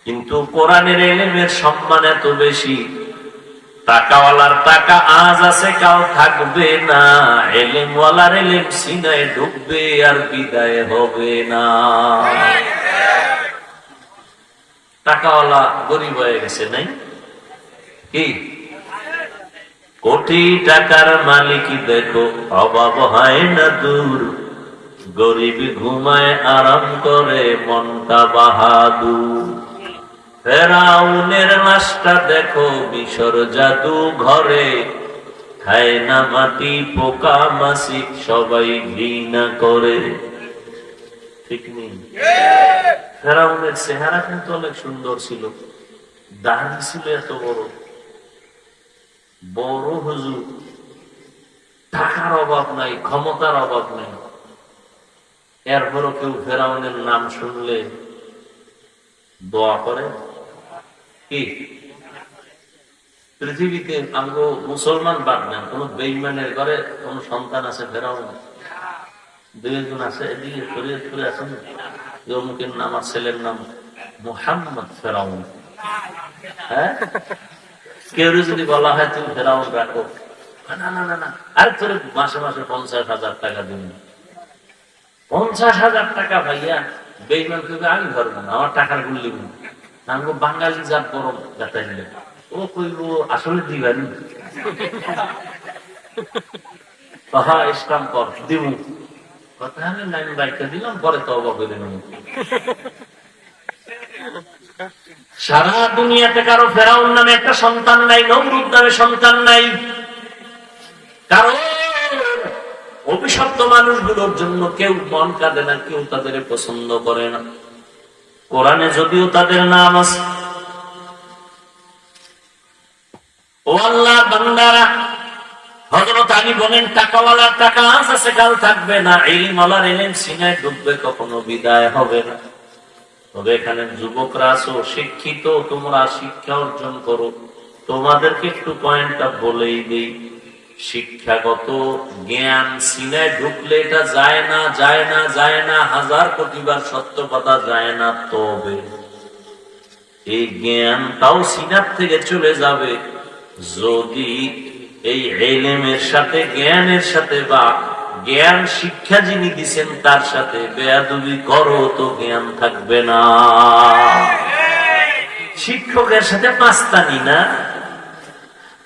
কিন্তু কোরআনের ইলমের সম্মান এত বেশি, টাকাওয়ালার টাকা আজ আছে কাল থাকবে না, এলেমওয়ালার এলেম সিনায় ঢুকবে আর বিদায় হবে না। টাকাওয়ালা গরিব হয়ে গেছে নাই কি? কোটি টাকার মালিক দেখো অভাব হয় না দূর, গরিব ঘুমায় আরাম করে মনটা বাহাদুর। ফেরাউনের লাশটা দেখো মিশর জাদু ঘরে, খায় না মাটি পোকা মাছি সবাই ঘৃণা করে। ঠিক নেই? ফেরাউনের চেহারা কিন্তু অনেক সুন্দর ছিল, দাড়ি ছিল এত বড় বড়, হুজুর টাকার অভাব নাই, ক্ষমতার অভাব নাই, এরপরও কেউ ফেরাউনের নাম শুনলে দোয়া করে কি? পৃথিবীতে আমগো মুসলমান বাদ নেন, কোন বেঈমানের ঘরে কোন সন্তান আছে ফেরাউন? দুইজন আছে, এদিকে ফরিদপুরে আছেন, অমুকের নাম, আমার ছেলের নাম মুহাম্মদ ফেরাউন। হ্যাঁ, কেউ যদি বলা হয় তুমি ফেরাউন রাখো, না না না না, আর তোর মাসে মাসে 50,000 টাকা দিন। 50,000 টাকা ভাইয়া বেঈমান থেকে আমি ধরবো না, আমার টাকার গুল্লি আমগো বাঙালি যার গরম গাতাই নিলে ও কইব আসলে দিবেন, ইসলাম কর দিব কথা, আমি লাইন বাইকটা দিলাম, পরে তওবা করে নেব। সারা দুনিয়াতে কারো ফেরাউন নামে একটা সন্তান নাই, নমরুদ নামে সন্তান নাই, কারণ অভিশপ্ত মানুষগুলোর জন্য কেউ মন কাঁদে না, কেউ তাদের পছন্দ করে না। কোরআনে যদিও তাদের নাম আছে। ও আল্লাহ বান্দারা, হযরত আলী বলেন টাকাওয়ালার টাকা আজ আছে কাল থাকবে না, ইলমওয়ালার ইলম সিনায় ঢুকবে কখনো বিদায় হবে না। তবে এখানে যুবকরা আছো, শিক্ষিত, তোমরা শিক্ষা অর্জন করো। তোমাদেরকে একটু পয়েন্টটা বলেই দিই, শিক্ষাগত জ্ঞান সিনায় ঢুকলে এটা যায় না, যায় না, যায় না, 1000 কোটিবার সত্য কথা যায় না, তবে এই জ্ঞানটাও সিনার থেকে চলে যাবে যদি এই ইলমের সাথে, জ্ঞানের সাথে, বা জ্ঞান শিক্ষা যিনি দিচ্ছেন তার সাথে বেয়াদবি করো, তো জ্ঞান থাকবে না। শিক্ষকের সাথে মাস্তানি না,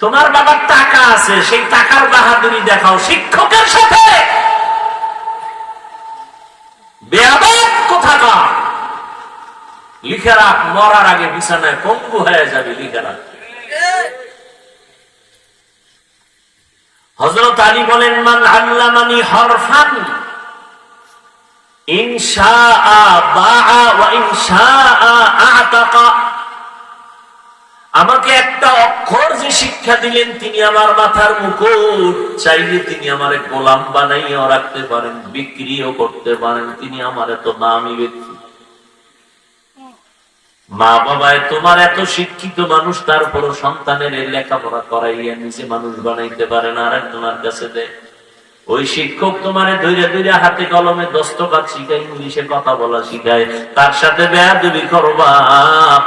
তোমার বাবার টাকা আছে, সেই টাকার বাহাদুরি দেখাও, শিক্ষকের সাথে বেয়াদব কোথাকার, লিখে রাখ, মরার আগে বিছানায় পঙ্গু হয়ে যাবে, লিখে রাখ। হযরত আলী বলেন মান আল্লামানি হরফান ইন শাআ বাআ ওয়া ইন শাআ আ'তাকা, আমাকে একটা অক্ষর যে শিক্ষা দিলেন তিনি আমার মাথার মুকুট, চাইলে তিনি আমারে গোলাম বানাইও রাখতে পারেন, বিক্রিও করতে পারেন, তিনি আমার এত দামি ব্যক্তি। মা বাবায় তোমার এত শিক্ষিত মানুষ, তারপরও সন্তানের লেখাপড়া করাইয়া নিজে মানুষ বানাইতে পারে না, আর একজনের কাছে দেয়। ওই শিক্ষক তোমারে ধৈর্য ধৈর্য হাতে কলমে দস্তখত শিখায়, ইংলিশে কথা বলা শিখায়, তার সাথে বেয়াদবি করবা,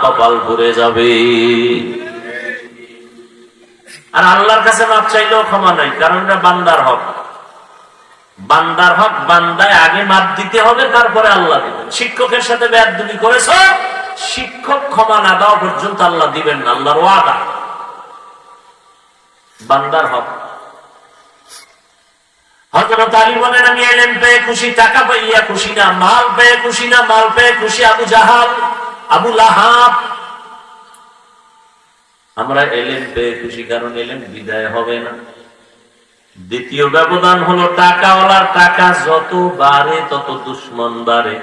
কপাল পুড়ে যাবে। আর আল্লাহর কাছে মাপ চাইলেও ক্ষমা নাই, কারণ এটা বান্দার হক। বান্দার হক বান্দায় আগে মাপ দিতে হবে, তারপরে আল্লাহ দিবেন। শিক্ষকের সাথে বেয়াদবি করেছ, শিক্ষক ক্ষমা না দেওয়া পর্যন্ত আল্লাহ দিবেন না, আল্লাহর ওয়াদা। বান্দার হক। হযরত আলী বলেন আমি ইলম পেয়ে খুশি, টাকা পাইয়া খুশি না, মাল পেয়ে খুশি না, মাল পেয়ে খুশি আবু জাহাল, আবু লাহাব। আমরা ইলম পেয়ে খুশি, কারণ ইলম বিদায় হবে না। দ্বিতীয় ব্যবধান হলো টাকাওয়ালার টাকা যত বাড়ে তত দুশ্মন বাড়ে,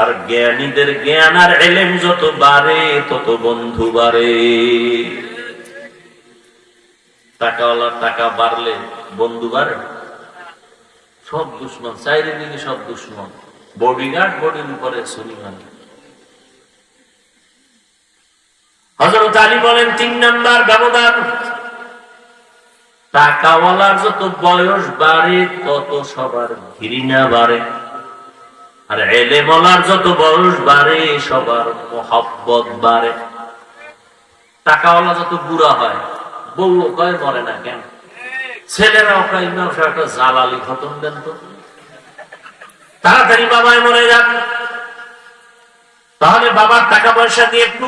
আর জ্ঞানীদের জ্ঞান আর ইলম যত বাড়ে তত বন্ধু বাড়ে। টাকাওয়ালার টাকা বাড়লে বন্ধু বাড়ে, সব দুশ্মন, চারিদিকে সব দুশ্মন, বডিগার্ড বডির উপরে সুনিমান। হযরত আলী বলেন 3 নাম্বার ব্যবধান, টাকাওয়ালার যত বয়স বাড়ে তত সবার ঘৃণা বাড়ে, আর ইলমওয়ালার যত বয়স বাড়ে সবার মহব্বত বাড়ে। টাকাওয়ালা যত বুড়া হয়, বললো কয় মরে না কেন, ছেলেরাও কয় ইমাম সাহেব একটা জালালি খতম দেন তো, তাড়াতাড়ি বাবায় মরে যান, তাহলে বাবার টাকা পয়সা দিয়ে একটু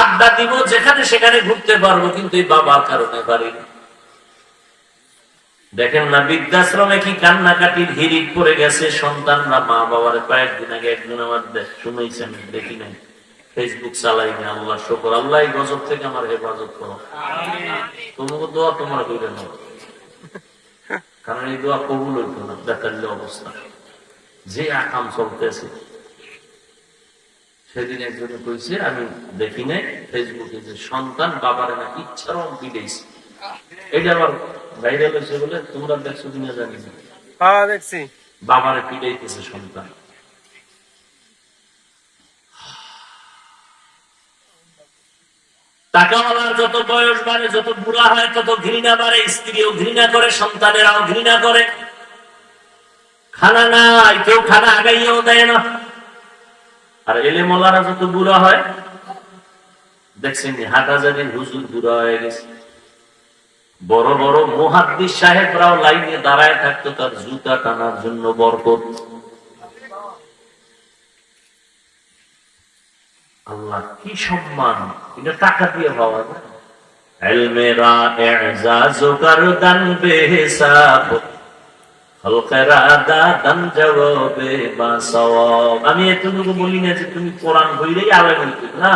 আড্ডা দিব, যেখানে সেখানে ঘুরতে পারবো, কিন্তু এই বাবার কারণে পারি না। দেখেন না বৃদ্ধাশ্রমে কি কান্নাকাটির হিরিক পড়ে গেছে সন্তানরা মা বাবার। কয়েকদিন আগে একজন আমার শুনেছেন, দেখি নাই, ফেসবুক চালাই না, আল্লাহ শুকর, আল্লাহ এই গজব থেকে আমার হেফাজত করো, তোমাকে দোয়া তোমার হইলে না, কারণ এই দোয়া কবুল হইতো না বেকার অবস্থা যে আকাম চলতেছে। সেদিন একজনে কইছে, আমি দেখি নাই ফেসবুকে, যে সন্তান বাবার নাকি ইচ্ছার পিটাইছে, এটা আবার ভাইরাল হয়েছে বলে, তোমরা দেখছো কিনা জানি না, দেখছি বাবারে পিটাইতেছে সন্তান। টাকাওয়ালার যত বয়স বাড়ে, যত বুড়া হয়, তত ঘৃণা বাড়ে, স্ত্রীও ঘৃণা করে, সন্তানেরাও ঘৃণা করে। খানা নাই, কেউ খানা আগাইয়াও দেয় না। আর এলেমলারা যত বুড়া হয়, দেখছেন হাটহাজারির হুজুর বুড়া হয়ে গেছে, বড় বড় মুহাদ্দিস সাহেবরাও লাইনে দাঁড়ায় থাকতো তার জুতা টানার জন্য বরকত। আল্লাহ কি সম্মান, এটা টাকা দিয়ে পাওয়া যায়। ইলমেরা ইজাজ করদান বেহিসাব, খলকেরা দাদান জবাবে বাসওয়াব। আমি এতটুকু বলি না যে তুমি কোরআন বইলেই আলেম হইতে না,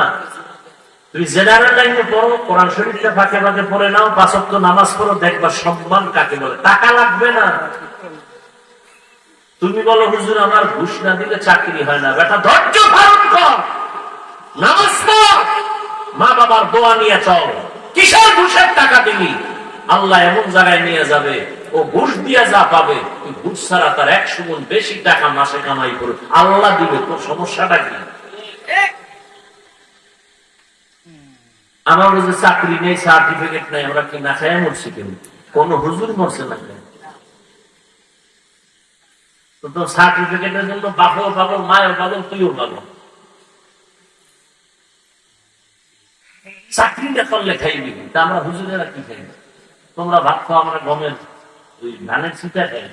তুমি জেনারেল লাইনে পড়ো, কোরআন শরীফটা ফাঁকে ফাঁকে পড়ে নাও, 5 ওয়াক্ত নামাজ পড়ো, দেখবা সম্মান কাকে বলে। টাকা লাগবে না। তুমি বলো হুজুর আমার ঘুষ না দিলে চাকরি হয় না, বেটা ধৈর্য ধারণ কর, নামাজ পড়, মা বাবার দোয়া নিয়ে চল। কিসের ঘুষের টাকা দিবি? আল্লাহ এমন জায়গায় নিয়ে যাবে, ও ঘুষ দিয়ে যা পাবে, তুই ঘুষ ছাড়া তার 100 গুণ বেশি টাকা মাসে কামাই করবে, আল্লাহ দিবে। তোর সমস্যাটা কি? আমার যে চাকরি নেই, সার্টিফিকেট নেই, আমরা কি না খায় মরছি? কেন কোন হুজুর মরছে না কেন? তো সার্টিফিকেটের জন্য বাপও পাগল, মায়ও পাগল, তুইও পাগল। চাকরি না করলে খাইবি, তা আমরা হুজুরেরা কি খাই? তোমরা ভাত খাও, আমরা গমের ওই ধানের ছিটা খাই।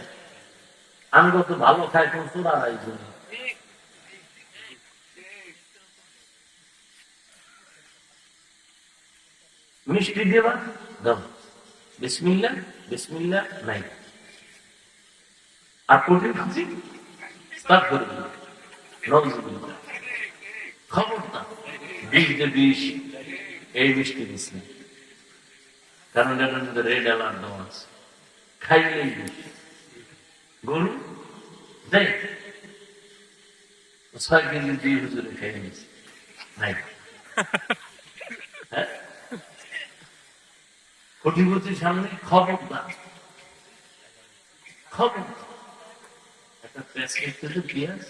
আমি তো ভালো খাই, কোন চূড়া নাই। মিষ্টি দেবা দাও, বিসমিল্লাহ বিসমিল্লাহ নাই, আর কোটি খুঁজি খবর না, বিষ যে বিষ, এই মিষ্টি দিস না, কারণ এটার মধ্যে রেড অ্যালার্ট দেওয়া আছে, খাইলেই বিষ। গরু দেয় 6 কেজি 2 হুজুরে খাইয়ে নিচ্ছে, নাই। হ্যাঁ, কোটিপতির সামনে খবর না, খবর একটা প্রেসক্রিপশনে পেঁয়াজ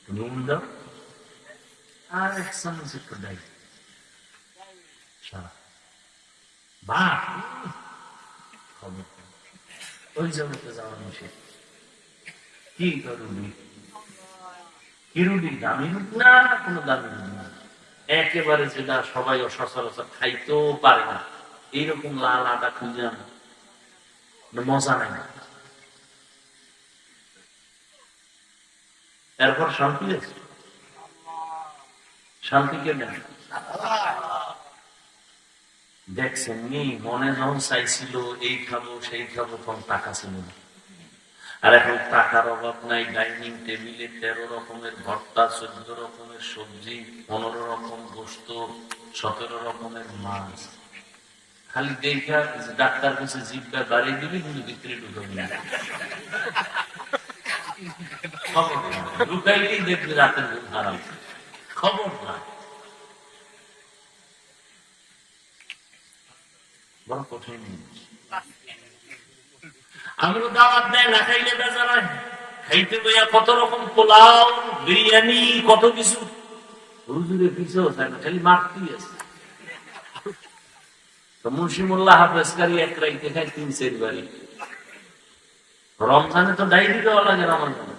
নুন দাও আর 1 চামচ একটু ডাই, বা খবর ওই জমিতে যাওয়ার নিষেধ। কি রুটি? কি রুটি? দামি রুটি না, কোনো দামি রুটি না, একেবারে যেটা সবাই সচরাচর খাইতেও পারে না, এইরকম লাল আটা খুঁজে আনা, মজা নাই। এরপর শান্তি আছে, শান্তি কে নেই? দেখছেন নি, মনে যখন চাইছিল এই খাবো সেই খাবো, তখন টাকা ছিল না। আর এখন টাকার অভাব নাই, ডাইনিং টেবিলে 13 রকমের ভর্তা, 14 রকমের সবজি, 15 রকম গোস্ত, 17 রকমের মাছ। খালি দেখা ডাক্তার কাছে জিভটা বাড়িয়ে দিবি, কিন্তু ভিতরে ঢুকবি না, ঢুকাইলেই দেখবি রাতের ঘুম হারাম। খবর না, বড় কঠিন। আমি দাওয়াত দেয় না খাইলে বেজা নাই, খাইতে বইয়া কত রকম পোলাও, বিরিয়ানি, কত কিছু। হুজুরে পিছেও চায় না, খালি মারতেই আছে। মুন্সি মোল্লা হাফেজকারী এক রাইতে খায় 3-4 বাড়ি। রমজানে তো ডাইরি দেওয়া লাগে রমজানে,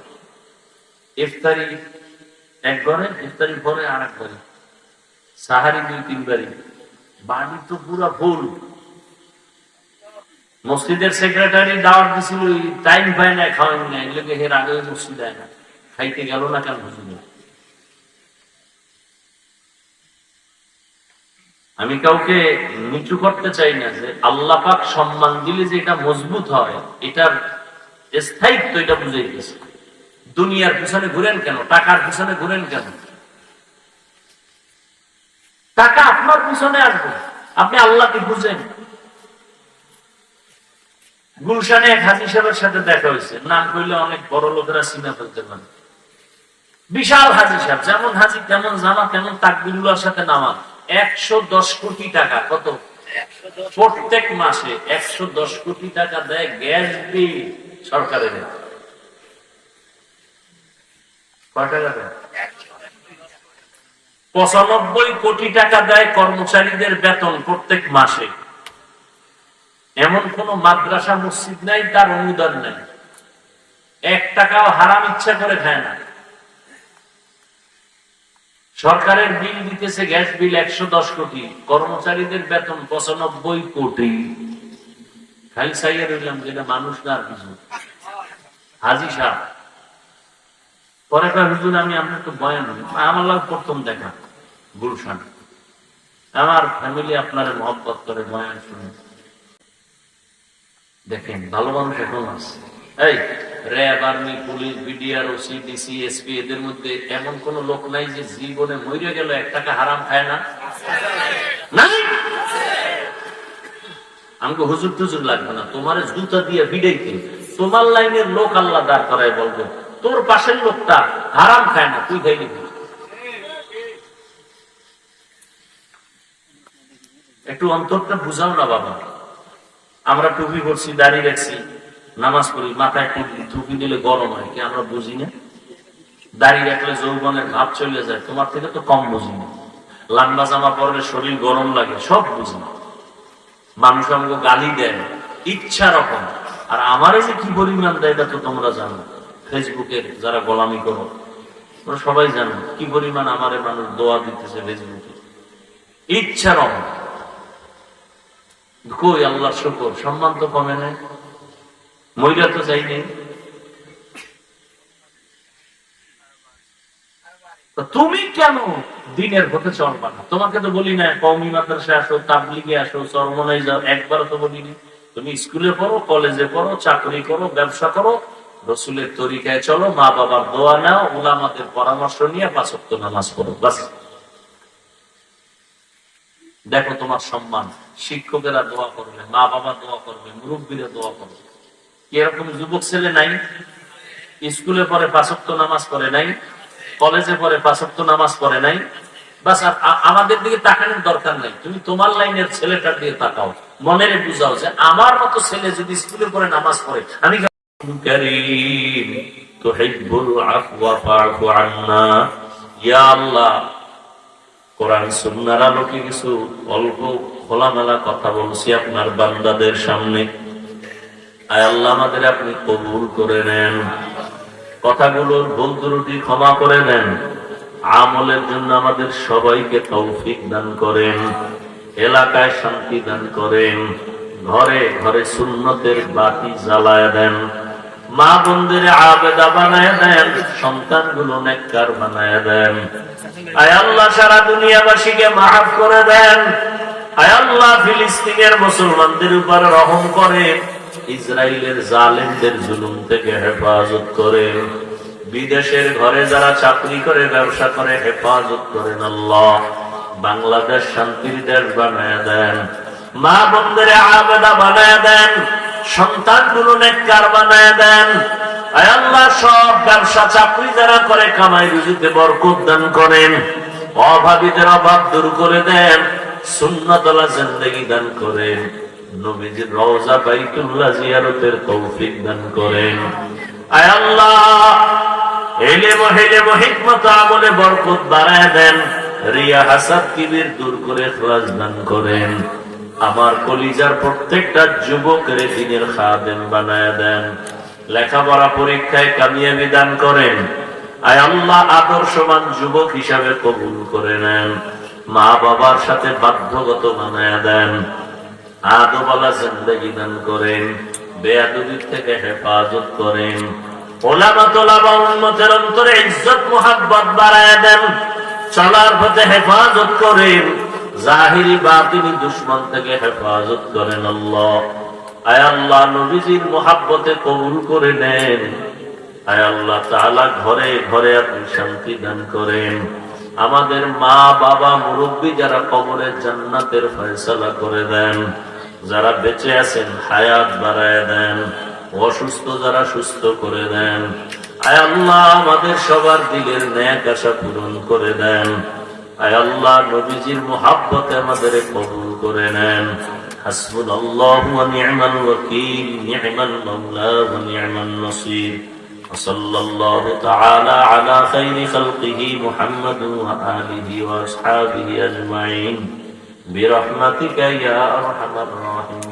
ইফতারি এক ঘরে, ইফতারি পরে আর এক ঘরে, সাহারি 2-3 বাড়ি, বাড়ি তো পুরা ফুল। মসজিদের সেক্রেটারি দাওয়াত দিছিল, টাইম পায় না, খাওয়াই না, এগুলোকে এর আগে মসজিদ দেয় না, খাইতে গেল না কেন বুঝলি? আমি কাউকে নিচু করতে চাই না, যে আল্লাহ পাক সম্মান দিলে যে এটা মজবুত হয়, এটার স্থায়িত্ব এটা বুঝাইতেছে। দুনিয়ার পিছনে ঘুরেন কেন, টাকার পিছনে ঘুরেন কেন? টাকা আপনার পিছনে আসবে, আপনি আল্লাহকে বুঝেন। গুলশানে এক হাজী সাহেবের সাথে দেখা হয়েছে, নাম কইলে অনেক বড় লোকেরা চিনা ফেলতে পারে। বিশাল হাজী সাহেব, যেমন হাজী তেমন জামা, তেমন তাকবীরুল্লাহর সাথে নামাজ। 110 কোটি টাকা, কত প্রত্যেক মাসে 110 কোটি টাকা দেয় গ্যাস বিল সরকারের। কয় টাকা দেয়? 95 কোটি টাকা দেয় কর্মচারীদের বেতন প্রত্যেক মাসে। এমন কোন মাদ্রাসা মসজিদ নাই তার অনুদান নেই, 1 টাকাও হারাম ইচ্ছা করে খায় না। সরকারের বিল দিতেছে, গ্যাস বিল 110 কোটি, কর্মচারীদের বেতন 95 কোটি। খালি চাইয়া রইলাম যেটা মানুষ না আর কিছু। হাজী সাহেব পরে হুজুর আমি আপনার তো বয়ান, আমার লাভ প্রথম দেখা গুলশান, আমার ফ্যামিলি আপনার মহব্বত করে বয়ান শুনে। দেখেন ভালো মানুষ এখন আছে। এই RAB, army, police, BDR, OC, DC, SP, এদের মধ্যে এমন কোন লোক নাই যে জীবনে মরে গেল 1 টাকা হারাম খায় না? আমাকে হুজুর টুজুর লাগবে না, তোমার জুতা দিয়ে বিডাইতে তোমার লাইনের লোক আল্লাহ দাঁড় করায় বলবে তোর পাশের লোকটা হারাম খায় না, তুই খাইলি। একটু অন্তরটা বুঝাও না বাবা। আমরা টুপি পরছি, দাড়ি রাখছি, নামাজ পড়ি, মাথায় টুপি দিলে গরম হয় কি আমরা বুঝি না? দাড়ি রাখলে যৌবনের ভাব চলে যায়, তোমার থেকে তো কম বুঝি না। লম্বা জামা পরলে শরীর গরম লাগে, সব বুঝি না। মানুষ আমাকে গালি দেয় ইচ্ছা রকম, আর আমারে যে কি পরিমাণ দেয় এটা তো তোমরা জানো। ফেসবুকের যারা গোলামি করো তোমরা সবাই জানো কি পরিমাণ আমারে মানুষ দোয়া দিতেছে ফেসবুকে, ইচ্ছা রকম। কই আল্লাহর শুকর, সম্মান তো কমে নাই, মহিলা তো চাই নেই। তুমি কেন দিনের পথে চলবা না? তোমাকে তো বলি না কওমি মাদ্রাসায় আসো, তাবলিগে আসো, চরমনায় যাও, একবারও তো বলিনি। তুমি স্কুলে পড়ো, কলেজে পড়ো, চাকরি করো, ব্যবসা করো, রসুলের তরিকায় চলো, মা বাবার দোয়া নাও, উলামাদের পরামর্শ নিয়ে 5 ওয়াক্ত নামাজ পড়ো, বাস। দেখো তোমার সম্মান, শিক্ষকেরা দোয়া করবে, মা বাবা দোয়া করবে, মুরব্বীরা দোয়া করবে। এরকম যুবক ছেলে নাই স্কুলে পড়ে 5 ওয়াক্ত নামাজ পড়ে নাই, কলেজে পড়ে 5 ওয়াক্ত নামাজ পড়ে নাই, বাস। আমাদের দিকে তাকানোর দরকার নাই, তুমি তোমার লাইনের ছেলেটার দিকে তাকাও, মনের বুঝাও যে আমার মতো ছেলে যদি স্কুলে পড়ে নামাজ পড়ে, আমি কারীম তুহিব্বুল আফওয়া ফা'ফু আন্না। ইয়া আল্লাহ, কোরআন সুন্নাহর আলোকে কিছু অল্প খোলামেলা কথা বলছি আপনার বান্দাদের সামনে। আয় আল্লাহ, আমাদের আপনি কবুল করে নেন, কথাগুলোর ভুল ত্রুটি ক্ষমা করে নেন, আমলের জন্য আমাদের সবাইকে তৌফিক দান করেন, এলাকায় শান্তি দান করেন, ঘরে ঘরে সুন্নতের বাতি জ্বালায় দেন, মা বোনদের আবেদা বানায় দেন, সন্তানগুলো নেককার বানায় দেন। আয় আল্লাহ, সারা দুনিয়াবাসীকে মাফ করে দেন। আয় আল্লাহ, ফিলিস্তিনের মুসলমানদের উপর রহম করেন, ইসরায়েলের জালেমদের জুলুম থেকে হেফাজত করেন, বিদেশের ঘরে যারা চাকরি করে, ব্যবসা করে, হেফাজত করেন। আল্লাহ, বাংলাদেশ শান্তির দেশ বানায় দেন, মা বোনদের আবেদা বানায় দেন, সন্তানগুলো নেককার বানায় দেন। আয় আল্লাহ, সব ব্যবসা চাকরি যারা করে কামাই রুজিতে বরকত দান করেন, অভাবীদের অভাব দূর করে দেন, সুন্নাতওয়ালা জিন্দেগি দান করেন, নবীজির রওজা বাইতুল্লাহ জিয়ারতের তৌফিক দান করেন। আয় আল্লাহ, ইলম ও হিকমত আমলে বরকত বাড়ায় দেন, রিয়া হাসাদ কিবির দূর করে ইখলাস দান করেন। আমার কলিজার প্রত্যেকটা যুবকের দ্বীনের খাদেম বানায় দেন, লেখাপড়া পরীক্ষায় কামিয়াবি দান করেন। আয় আল্লাহ, আদর্শবান যুবক হিসাবে কবুল করে নেন, মা বাবার সাথে বাধ্যগত বানায় দেন। আদবওয়ালা জিন্দেগি দান করেন, বেয়াদবির থেকে হেফাজত করেন। ওলামা তোলাবা উম্মতের অন্তরে ইজ্জত মুহাব্বত বাড়ায় দেন, চলার পথে হেফাজত করেন, জাহিরি বাতিনি দুশমন থেকে হেফাজত করেন। আল্লাহ, আয় আল্লাহ, নবীজির মুহাব্বতে কবুল করে নেন। আয় আল্লাহ তাআলা, ঘরে ঘরে আপনি শান্তি দান করেন। আমাদের মা বাবা মুরব্বী যারা কবরে জান্নাতের ফয়সালা করে দেন, যারা বেঁচে আছেন হায়াত বাড়ায় দেন, অসুস্থ যারা সুস্থ করে দেন। আয় আল্লাহ, আমাদের সবার দিলের ন্যাক আশা পূরণ করে দেন। আয় আল্লাহ, নবীজির মুহাব্বতে আমাদের কবুল করে নেন। হাসবুনাল্লাহু ওয়া নি'মাল ওয়াকিল, নি'মাল মাওলা ওয়া নি'মান নাসির। সাল্লাল্লাহু তাআলা আলা খাইরি খালকিহি মুহাম্মাদ ওয়া আলিহি ওয়া আসহাবিহি আজমাইন বিরহমাতিকা ইয়া আরহামার রাহিমিন।